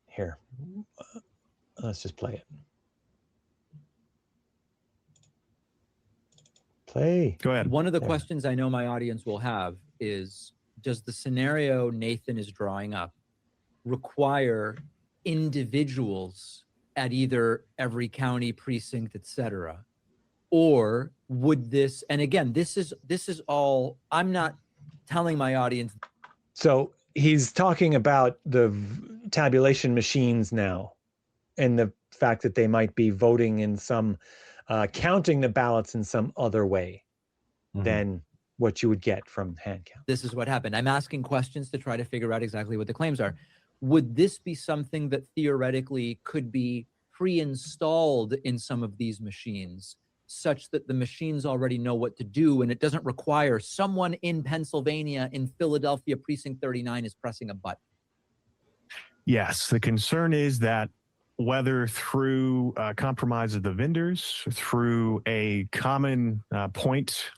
here, let's just play it. Play. Go ahead. One of the questions I know my audience will have is, does the scenario Nathan is drawing up require individuals at either every county, precinct, etc., Or would this, and again, this is all, I'm not telling my audience. So he's talking about the tabulation machines now, and the fact that they might be voting in some, counting the ballots in some other way than what you would get from hand count. This is what happened. I'm asking questions to try to figure out exactly what the claims are. Would this be something that theoretically could be pre-installed in some of these machines, such that the machines already know what to do, and it doesn't require someone in Pennsylvania, in Philadelphia, precinct 39 is pressing a button? Yes, the concern is that whether through compromise of the vendors, through a common point,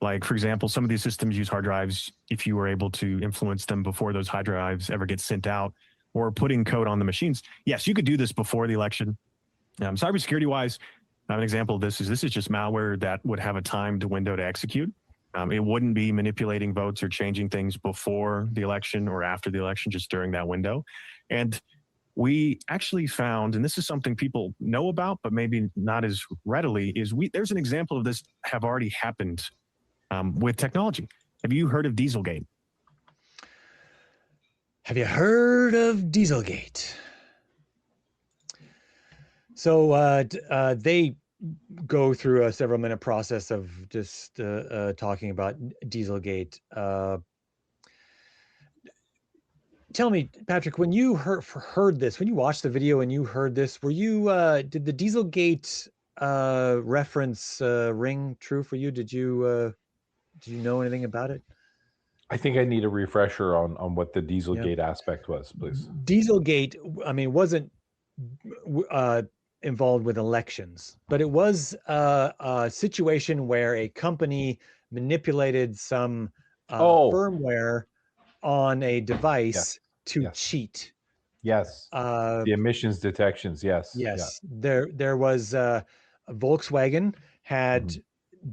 like, for example, some of these systems use hard drives, if you were able to influence them before those hard drives ever get sent out, or putting code on the machines. Yes, you could do this before the election. Cybersecurity-wise, an example of this is just malware that would have a timed window to execute. It wouldn't be manipulating votes or changing things before the election or after the election, just during that window. And we actually found, and this is something people know about, but maybe not as readily, is there's an example of this have already happened with technology. Have you heard of Dieselgate? Have you heard of Dieselgate? So they go through a several-minute process of just talking about Dieselgate. Tell me, Patrick, when you heard this, when you watched the video and you heard this, were you did the Dieselgate reference ring true for you? Did you know anything about it? I think I need a refresher on what the Dieselgate aspect was, please. Dieselgate, I mean, wasn't involved with elections, but it was a situation where a company manipulated some firmware on a device to cheat. Yes. The emissions detections. Yes. Yes. Yeah. There was Volkswagen had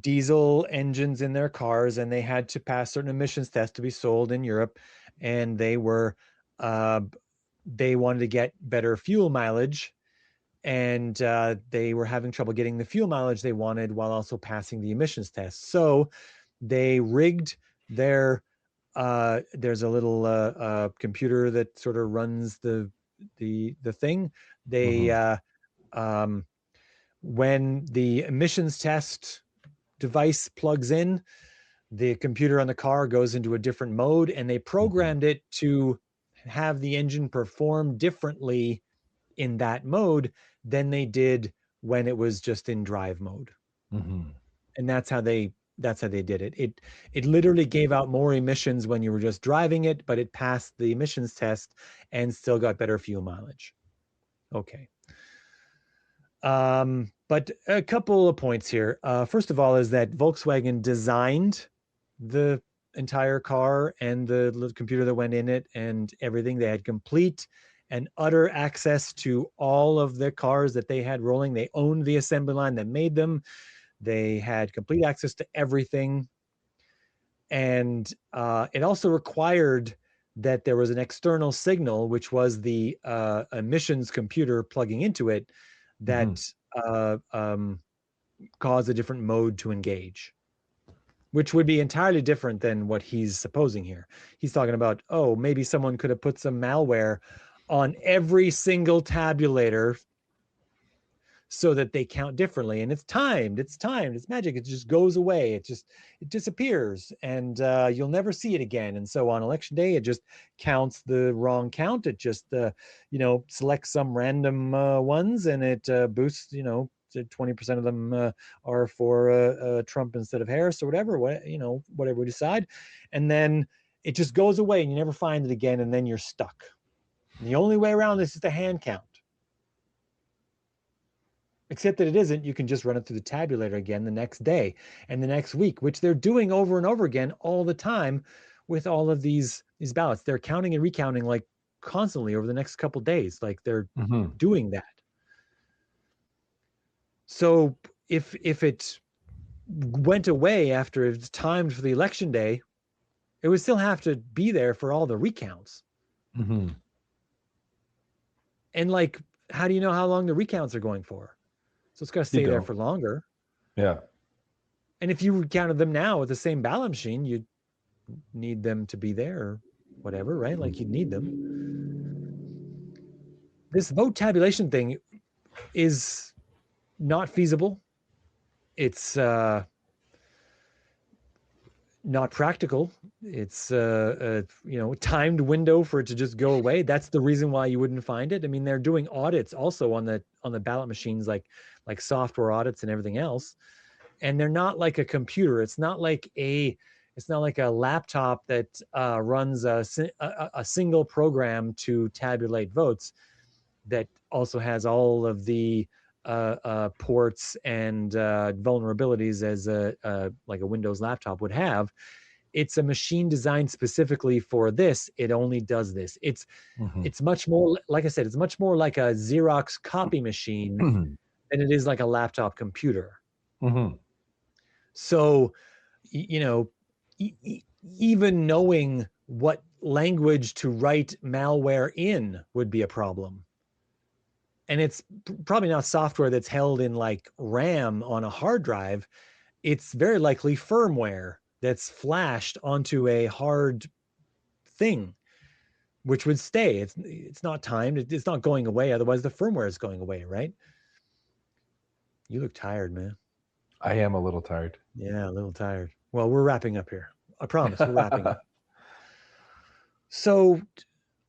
diesel engines in their cars, and they had to pass certain emissions tests to be sold in Europe, and they wanted to get better fuel mileage, and they were having trouble getting the fuel mileage they wanted while also passing the emissions tests. So they rigged their there's a little computer that sort of runs the thing. They when the emissions test device plugs in, the computer on the car goes into a different mode, and they programmed it to have the engine perform differently in that mode than they did when it was just in drive mode. And that's how they did it. It literally gave out more emissions when you were just driving it, but it passed the emissions test and still got better fuel mileage. Okay. But a couple of points here. First of all, is that Volkswagen designed the entire car and the little computer that went in it and everything. They had complete and utter access to all of the cars that they had rolling. They owned the assembly line that made them. They had complete access to everything. And it also required that there was an external signal, which was the emissions computer plugging into it, that caused a different mode to engage, which would be entirely different than what he's supposing here. He's talking about, oh, maybe someone could have put some malware on every single tabulator so that they count differently, and it's timed, it's magic, it just goes away, it disappears, and you'll never see it again. And so on election day, it just counts the wrong count, it just selects some random ones, and it boosts 20% of them are for Trump instead of Harris, or whatever we decide, and then it just goes away and you never find it again, and then you're stuck. And the only way around this is to hand count. Except that it isn't. You can just run it through the tabulator again the next day and the next week, which they're doing over and over again all the time with all of these ballots. They're counting and recounting like constantly over the next couple days. Like they're doing that. So if it went away after it's timed for the election day, it would still have to be there for all the recounts. And like, how do you know how long the recounts are going for? So it's got to stay there for longer. Yeah. And if you counted them now with the same ballot machine, you'd need them to be there or whatever, right? Like you'd need them. This vote tabulation thing is not feasible. It's not practical. It's timed window for it to just go away. That's the reason why you wouldn't find it. I mean, they're doing audits also on the ballot machines, like software audits and everything else. And they're not like a computer. It's not like a laptop that runs a single program to tabulate votes that also has all of the ports and vulnerabilities as like a Windows laptop would have. It's a machine designed specifically for this. It only does this. It's much more, like I said, it's much more like a Xerox copy machine than it is like a laptop computer. So, even knowing what language to write malware in would be a problem. And it's probably not software that's held in like RAM on a hard drive. It's very likely firmware that's flashed onto a hard thing, which would stay. It's not timed. It's not going away. Otherwise, the firmware is going away, right? You look tired, man. I am a little tired. Yeah, a little tired. Well, we're wrapping up here. I promise we're wrapping up. So,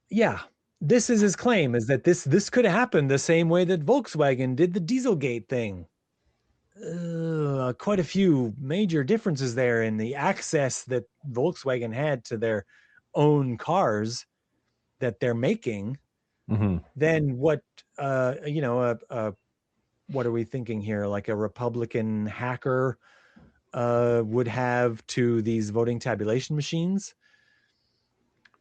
yeah, this is his claim, is that this could happen the same way that Volkswagen did the Dieselgate thing. Quite a few major differences there in the access that Volkswagen had to their own cars that they're making. Then what, what are we thinking here? Like a Republican hacker would have to these voting tabulation machines.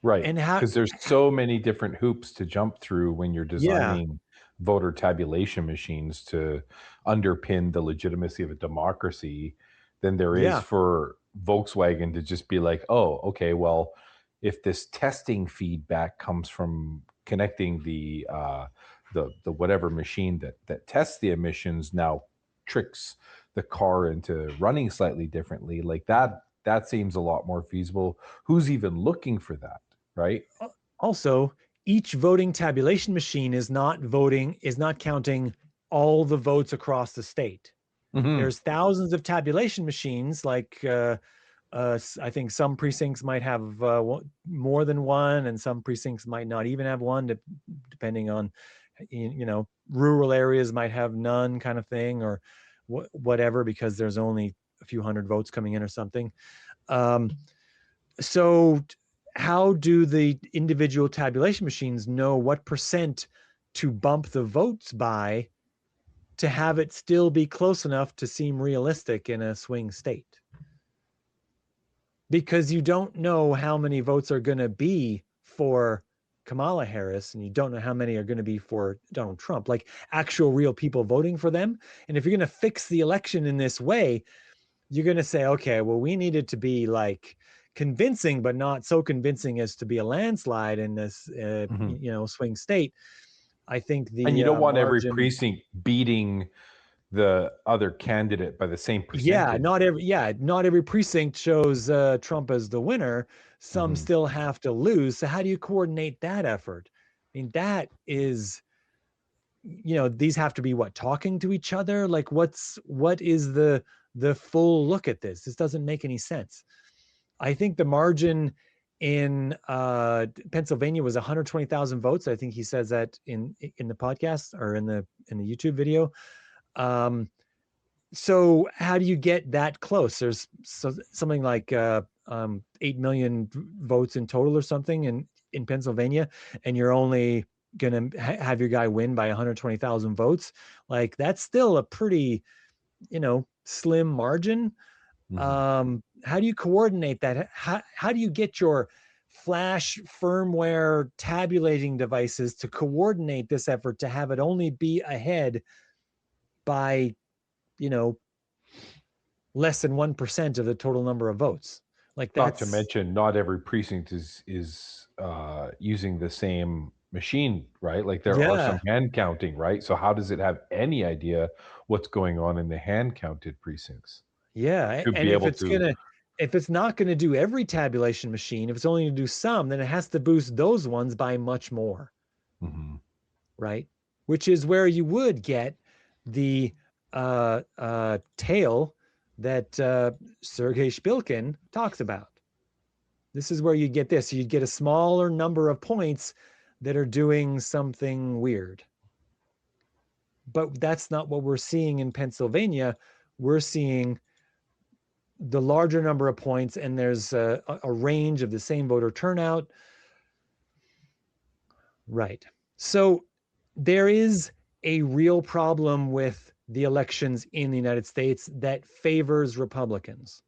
Right. And how, because there's so many different hoops to jump through when you're designing voter tabulation machines to underpin the legitimacy of a democracy than there is for Volkswagen to just be like, oh, okay, well, if this testing feedback comes from connecting the whatever machine that tests the emissions now tricks the car into running slightly differently, like that seems a lot more feasible. Who's even looking for that, right? Also, each voting tabulation machine is not counting all the votes across the state. There's thousands of tabulation machines, like I think some precincts might have more than one, and some precincts might not even have one, depending on, rural areas might have none, kind of thing, or whatever, because there's only a few hundred votes coming in or something. So how do the individual tabulation machines know what percent to bump the votes by to have it still be close enough to seem realistic in a swing state? Because you don't know how many votes are going to be for Kamala Harris, and you don't know how many are going to be for Donald Trump, like actual real people voting for them. And if you're going to fix the election in this way, you're going to say, okay, well, we need it to be like convincing, but not so convincing as to be a landslide in this, swing state. I think and you don't want every precinct beating the other candidate by the same percentage. Not every precinct shows Trump as the winner. Some still have to lose. So how do you coordinate that effort? I mean, that is, these have to be talking to each other. Like what is the full look at this? This doesn't make any sense. I think the margin in Pennsylvania was 120,000 votes. I think he says that in the podcast or in the YouTube video. So how do you get that close? There's something like 8 million votes in total or something in Pennsylvania, and you're only going to have your guy win by 120,000 votes. Like that's still a pretty, slim margin. How do you coordinate that? How do you get your flash firmware tabulating devices to coordinate this effort to have it only be ahead by, less than 1% of the total number of votes? Like that's, not to mention, not every precinct is using the same machine, right? Like there are some hand counting, right? So how does it have any idea what's going on in the hand counted precincts? Yeah, To and be able to, if it's not gonna do every tabulation machine, if it's only gonna do some, then it has to boost those ones by much more, Mhm. right? Which is where you would get the tail that Sergei Shpilkin talks about. This is where you get this. You'd get a smaller number of points that are doing something weird. But that's not what we're seeing in Pennsylvania. We're seeing the larger number of points, and there's a range of the same voter turnout. Right. So there is a real problem with the elections in the United States that favors Republicans.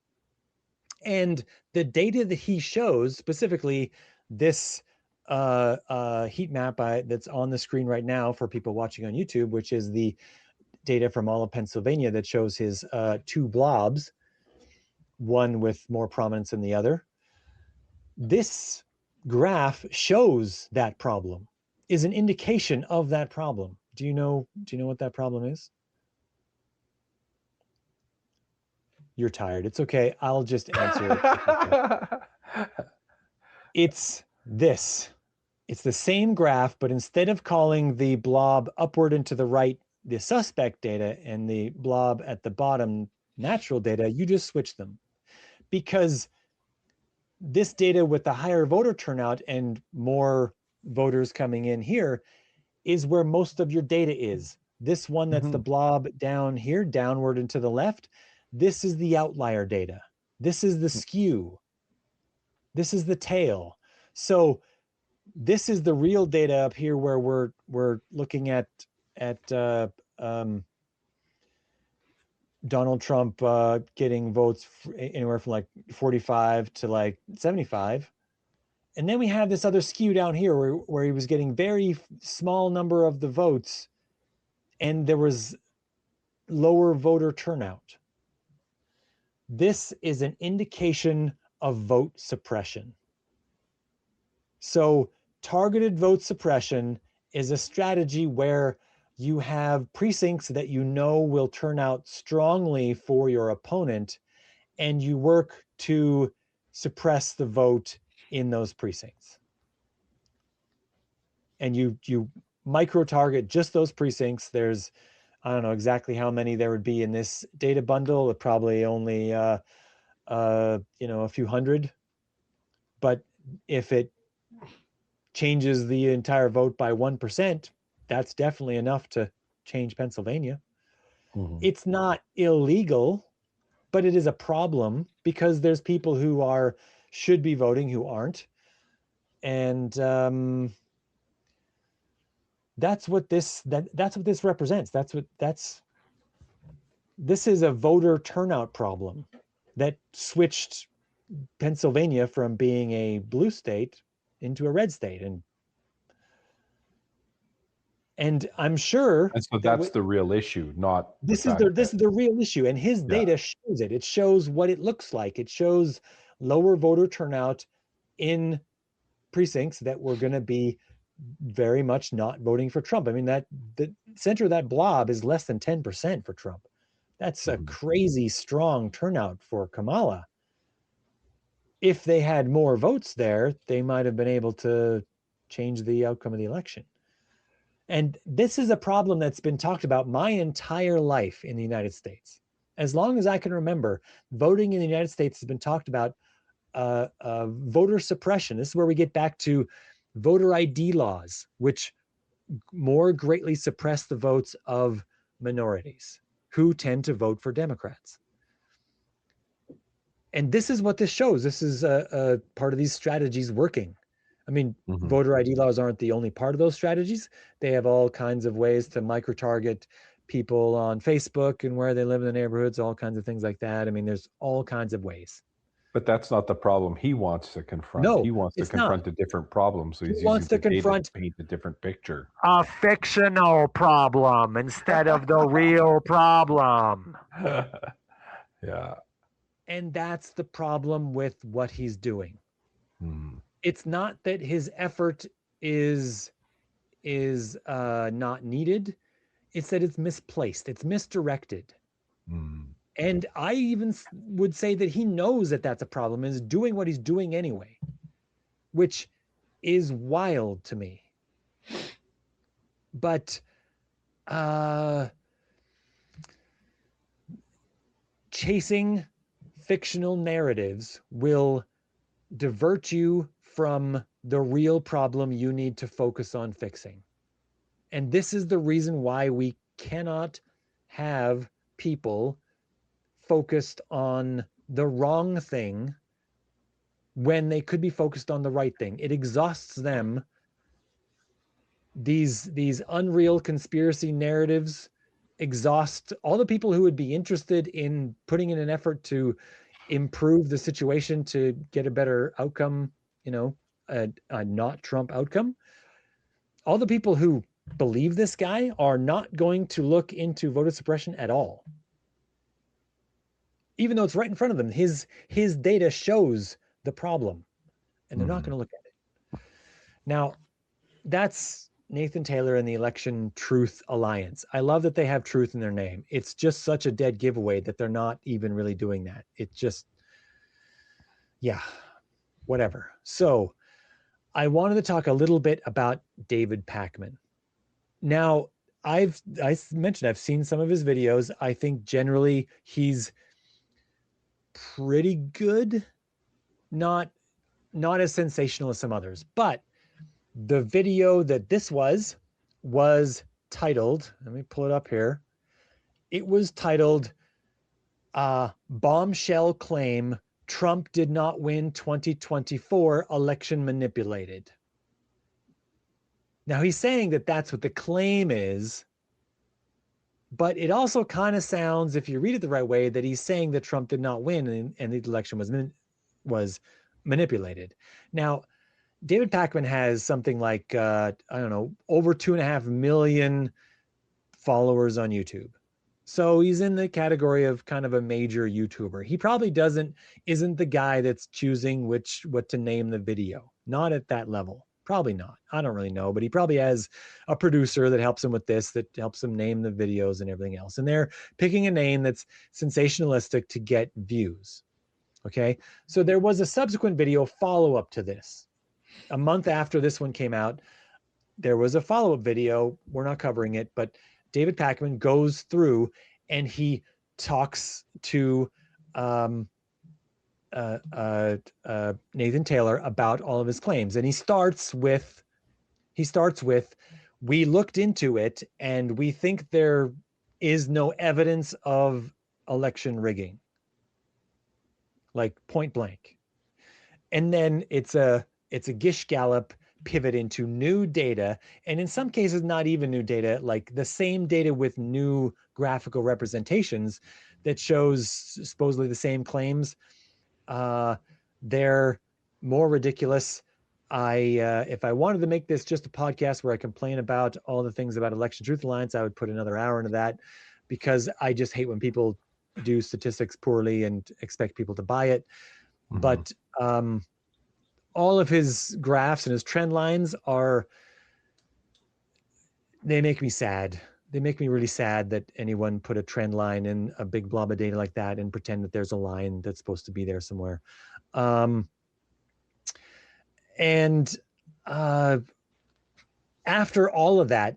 And the data that he shows, specifically this heat map that's on the screen right now for people watching on YouTube, which is the data from all of Pennsylvania that shows his two blobs, one with more prominence than the other. This graph shows that problem, is an indication of that problem. Do you know what that problem is? You're tired. It's okay. I'll just answer it. It's this. It's the same graph, but instead of calling the blob upward and to the right the suspect data and the blob at the bottom natural data, you just switch them. Because this data with the higher voter turnout and more voters coming in here is where most of your data is. This one that's the blob down here, downward and to the left, this is the outlier data. This is the skew. This is the tail. So this is the real data up here where we're looking at Donald Trump getting votes anywhere from like 45 to like 75. And then we have this other skew down here where he was getting very small number of the votes and there was lower voter turnout. This is an indication of vote suppression. So targeted vote suppression is a strategy where you have precincts that you know will turn out strongly for your opponent, and you work to suppress the vote in those precincts. And you micro target just those precincts. There's, I don't know exactly how many there would be in this data bundle, probably only a few hundred. But if it changes the entire vote by 1%, that's definitely enough to change Pennsylvania. It's not illegal, but it is a problem because there's people who should be voting who aren't. And that's what this represents. This is a voter turnout problem that switched Pennsylvania from being a blue state into a red state. And I'm sure. And so that's the real issue, not this is the real issue. And his data shows it. It shows what it looks like. It shows lower voter turnout in precincts that were going to be very much not voting for Trump. I mean, that the center of that blob is less than 10% for Trump. That's a crazy strong turnout for Kamala. If they had more votes there, they might have been able to change the outcome of the election. And this is a problem that's been talked about my entire life in the United States. As long as I can remember, voting in the United States has been talked about voter suppression. This is where we get back to voter ID laws, which more greatly suppress the votes of minorities who tend to vote for Democrats. And this is what this shows. This is a part of these strategies working. I mean, voter ID laws aren't the only part of those strategies. They have all kinds of ways to micro-target people on Facebook and where they live in the neighborhoods, all kinds of things like that. I mean, there's all kinds of ways. But that's not the problem he wants to confront. No, he wants to confront a different problem. So he's wants using to confront to paint a different picture. A fictional problem instead of the real problem. Yeah. And that's the problem with what he's doing. It's not that his effort is is not needed. It's that it's misplaced. It's misdirected. And I even would say that he knows that that's a problem and is doing what he's doing anyway, which is wild to me. But chasing fictional narratives will divert you from the real problem you need to focus on fixing. And this is the reason why we cannot have people focused on the wrong thing when they could be focused on the right thing. It exhausts them. These unreal conspiracy narratives exhaust all the people who would be interested in putting in an effort to improve the situation to get a better outcome, a not Trump outcome. All the people who believe this guy are not going to look into voter suppression at all. Even though it's right in front of them, his data shows the problem, and they're not going to look at it. Now, that's Nathan Taylor and the Election Truth Alliance. I love that they have truth in their name. It's just such a dead giveaway that they're not even really doing that. It just, yeah, whatever. So I wanted to talk a little bit about David Pakman. Now, I mentioned I've seen some of his videos. I think generally he's pretty good, not as sensational as some others, but the video that this was titled, let me pull it up here. It was titled, Bombshell Claim, Trump Did Not Win 2024, Election Manipulated. Now he's saying that that's what the claim is, but it also kind of sounds, if you read it the right way, that he's saying that Trump did not win and the election was manipulated. Now, David Pakman has something like, I don't know, over 2.5 million followers on YouTube. So he's in the category of kind of a major YouTuber. He probably isn't the guy that's choosing what to name the video. Not at that level. Probably not. I don't really know, but he probably has a producer that helps him with this, that helps him name the videos and everything else. And they're picking a name that's sensationalistic to get views. Okay. So there was a subsequent video follow-up to this. A month after this one came out, there was a follow-up video. We're not covering it, but David Pakman goes through and he talks to Nathan Taylor about all of his claims. And he starts with, we looked into it and we think there is no evidence of election rigging, like point blank. And then it's a Gish Gallop pivot into new data, and in some cases not even new data, like the same data with new graphical representations that shows supposedly the same claims. They're more ridiculous. If I wanted to make this just a podcast where I complain about all the things about Election Truth Alliance, I would put another hour into that, because I just hate when people do statistics poorly and expect people to buy it. But all of his graphs and his trend lines they make me sad. They make me really sad that anyone put a trend line in a big blob of data like that and pretend that there's a line that's supposed to be there somewhere. After all of that,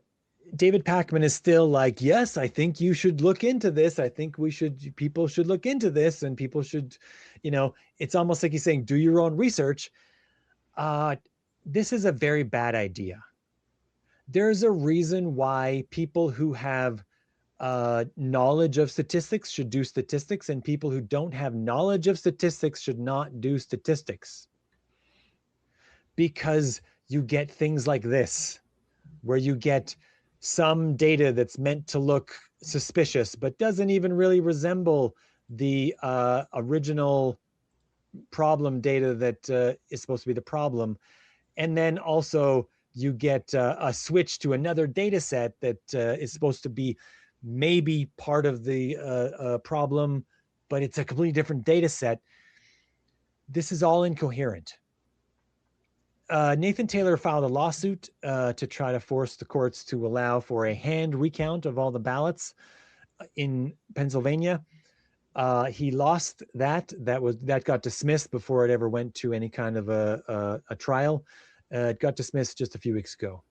David Pakman is still like, yes, I think you should look into this. I think people should look into this, and people should, it's almost like he's saying, do your own research. This is a very bad idea. There's a reason why people who have knowledge of statistics should do statistics, and people who don't have knowledge of statistics should not do statistics. Because you get things like this, where you get some data that's meant to look suspicious, but doesn't even really resemble the original problem data that is supposed to be the problem. And then also you get a switch to another data set that is supposed to be maybe part of the problem, but it's a completely different data set. This is all incoherent. Nathan Taylor filed a lawsuit to try to force the courts to allow for a hand recount of all the ballots in Pennsylvania. He lost that. That got dismissed before it ever went to any kind of a trial. It got dismissed just a few weeks ago.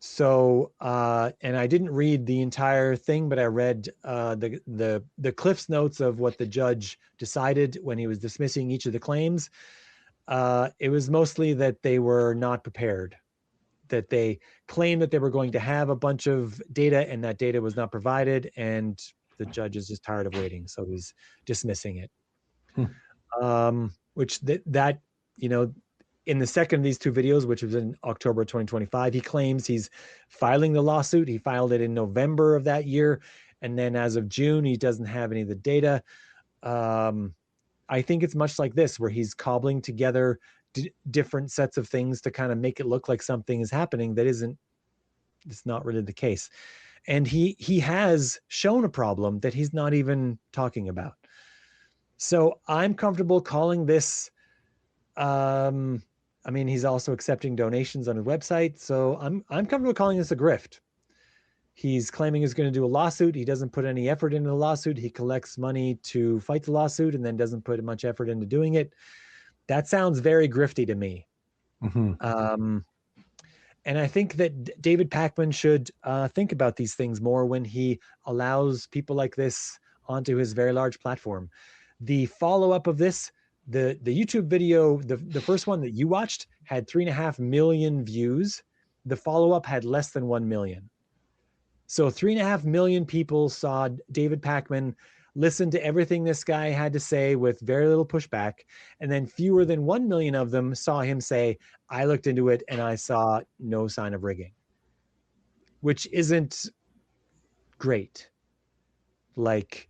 So, and I didn't read the entire thing, but I read the Cliff's notes of what the judge decided when he was dismissing each of the claims. It was mostly that they were not prepared, that they claimed that they were going to have a bunch of data and that data was not provided, and the judge is just tired of waiting, so he's dismissing it. Which that you know, in the second of these two videos, which was in October 2025, he claims he's filing the lawsuit. He filed it in November of that year, and then as of June, he doesn't have any of the data. I think it's much like this, where he's cobbling together different sets of things to kind of make it look like something is happening that isn't. It's not really the case. And he has shown a problem that he's not even talking about. So I'm comfortable calling this, I mean, he's also accepting donations on his website. So I'm comfortable calling this a grift. He's claiming he's going to do a lawsuit. He doesn't put any effort into the lawsuit. He collects money to fight the lawsuit and then doesn't put much effort into doing it. That sounds very grifty to me. And I think that David Pakman should think about these things more when he allows people like this onto his very large platform. The follow-up of this, the YouTube video, the first one that you watched had 3.5 million views. The follow-up had less than 1 million. So 3.5 million people saw David Pakman listen to everything this guy had to say with very little pushback. And then fewer than 1 million of them saw him say, I looked into it and I saw no sign of rigging, which isn't great. Like,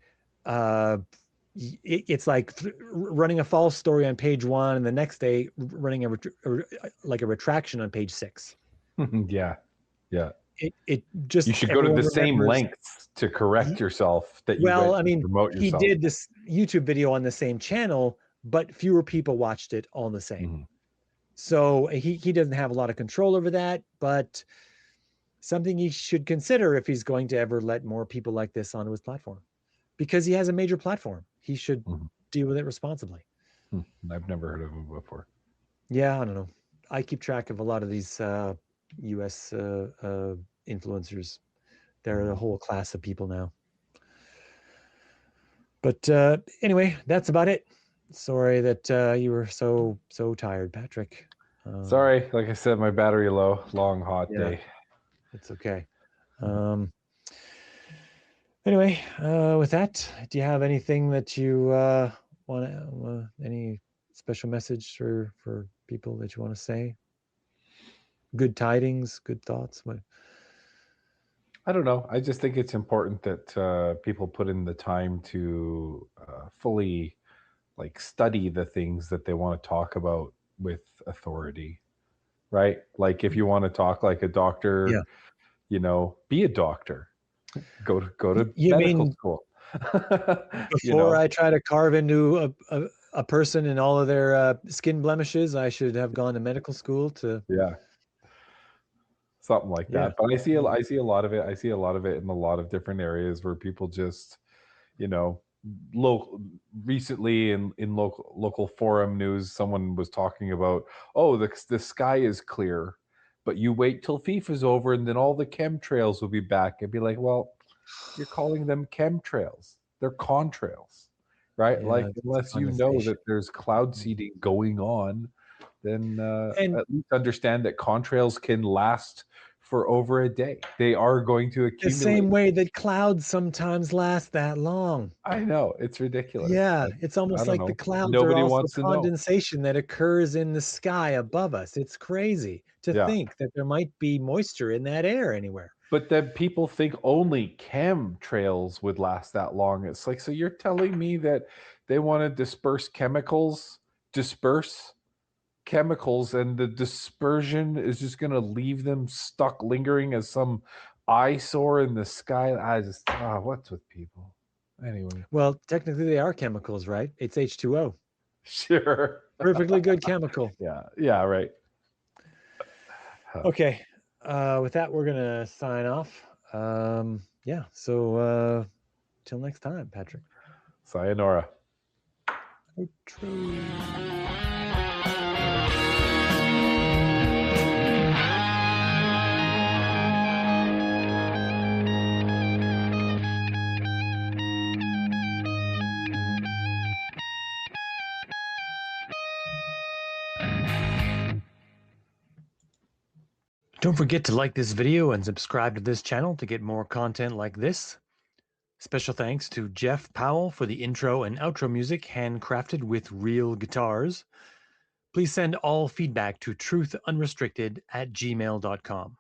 it's like running a false story on page 1 and the next day running a retraction on page 6. Yeah. It just, you should go to the same lengths to correct yourself that you promote yourself. He did this YouTube video on the same channel, but fewer people watched it all the same. So he doesn't have a lot of control over that, but something he should consider if he's going to ever let more people like this onto his platform, because he has a major platform. He should deal with it responsibly. I've never heard of him before. Yeah, I don't know. I keep track of a lot of these US influencers. They're a whole class of people now. But anyway, that's about it. Sorry that you were so tired, Patrick. Sorry, like I said, my battery low. Long, hot day. It's okay. Anyway, with that, do you have anything that you want to, any special message for people that you want to say? Good tidings, good thoughts? What? I don't know. I just think it's important that people put in the time to fully study the things that they want to talk about with authority, right? Like if you want to talk like a doctor, be a doctor. Go to medical school. Before I try to carve into a person and all of their skin blemishes, I should have gone to medical school to something like that. But I see a lot of it. I see a lot of it in a lot of different areas where people just, recently in local forum news, someone was talking about, the sky is clear, but you wait till FIFA's over and then all the chemtrails will be back. I'd be like, well, you're calling them chemtrails. They're contrails, right? Unless you know that there's cloud seeding going on, then at least understand that contrails can last for over a day. They are going to accumulate. The same way that clouds sometimes last that long. I know, it's ridiculous. Yeah, it's almost like the clouds are also condensation that occurs in the sky above us. It's crazy to think that there might be moisture in that air anywhere. But then people think only chemtrails would last that long. It's like, so you're telling me that they want to disperse chemicals, and the dispersion is just going to leave them stuck lingering as some eyesore in the sky? I just, what's with people? Anyway. Well, technically they are chemicals, right? It's H2O. Sure. Perfectly good chemical. Yeah, right. Okay. With that, we're gonna sign off. Yeah. So till next time, Patrick. Sayonara. True. Don't forget to like this video and subscribe to this channel to get more content like this. Special thanks to Jeff Powell for the intro and outro music handcrafted with real guitars. Please send all feedback to truthunrestricted@gmail.com.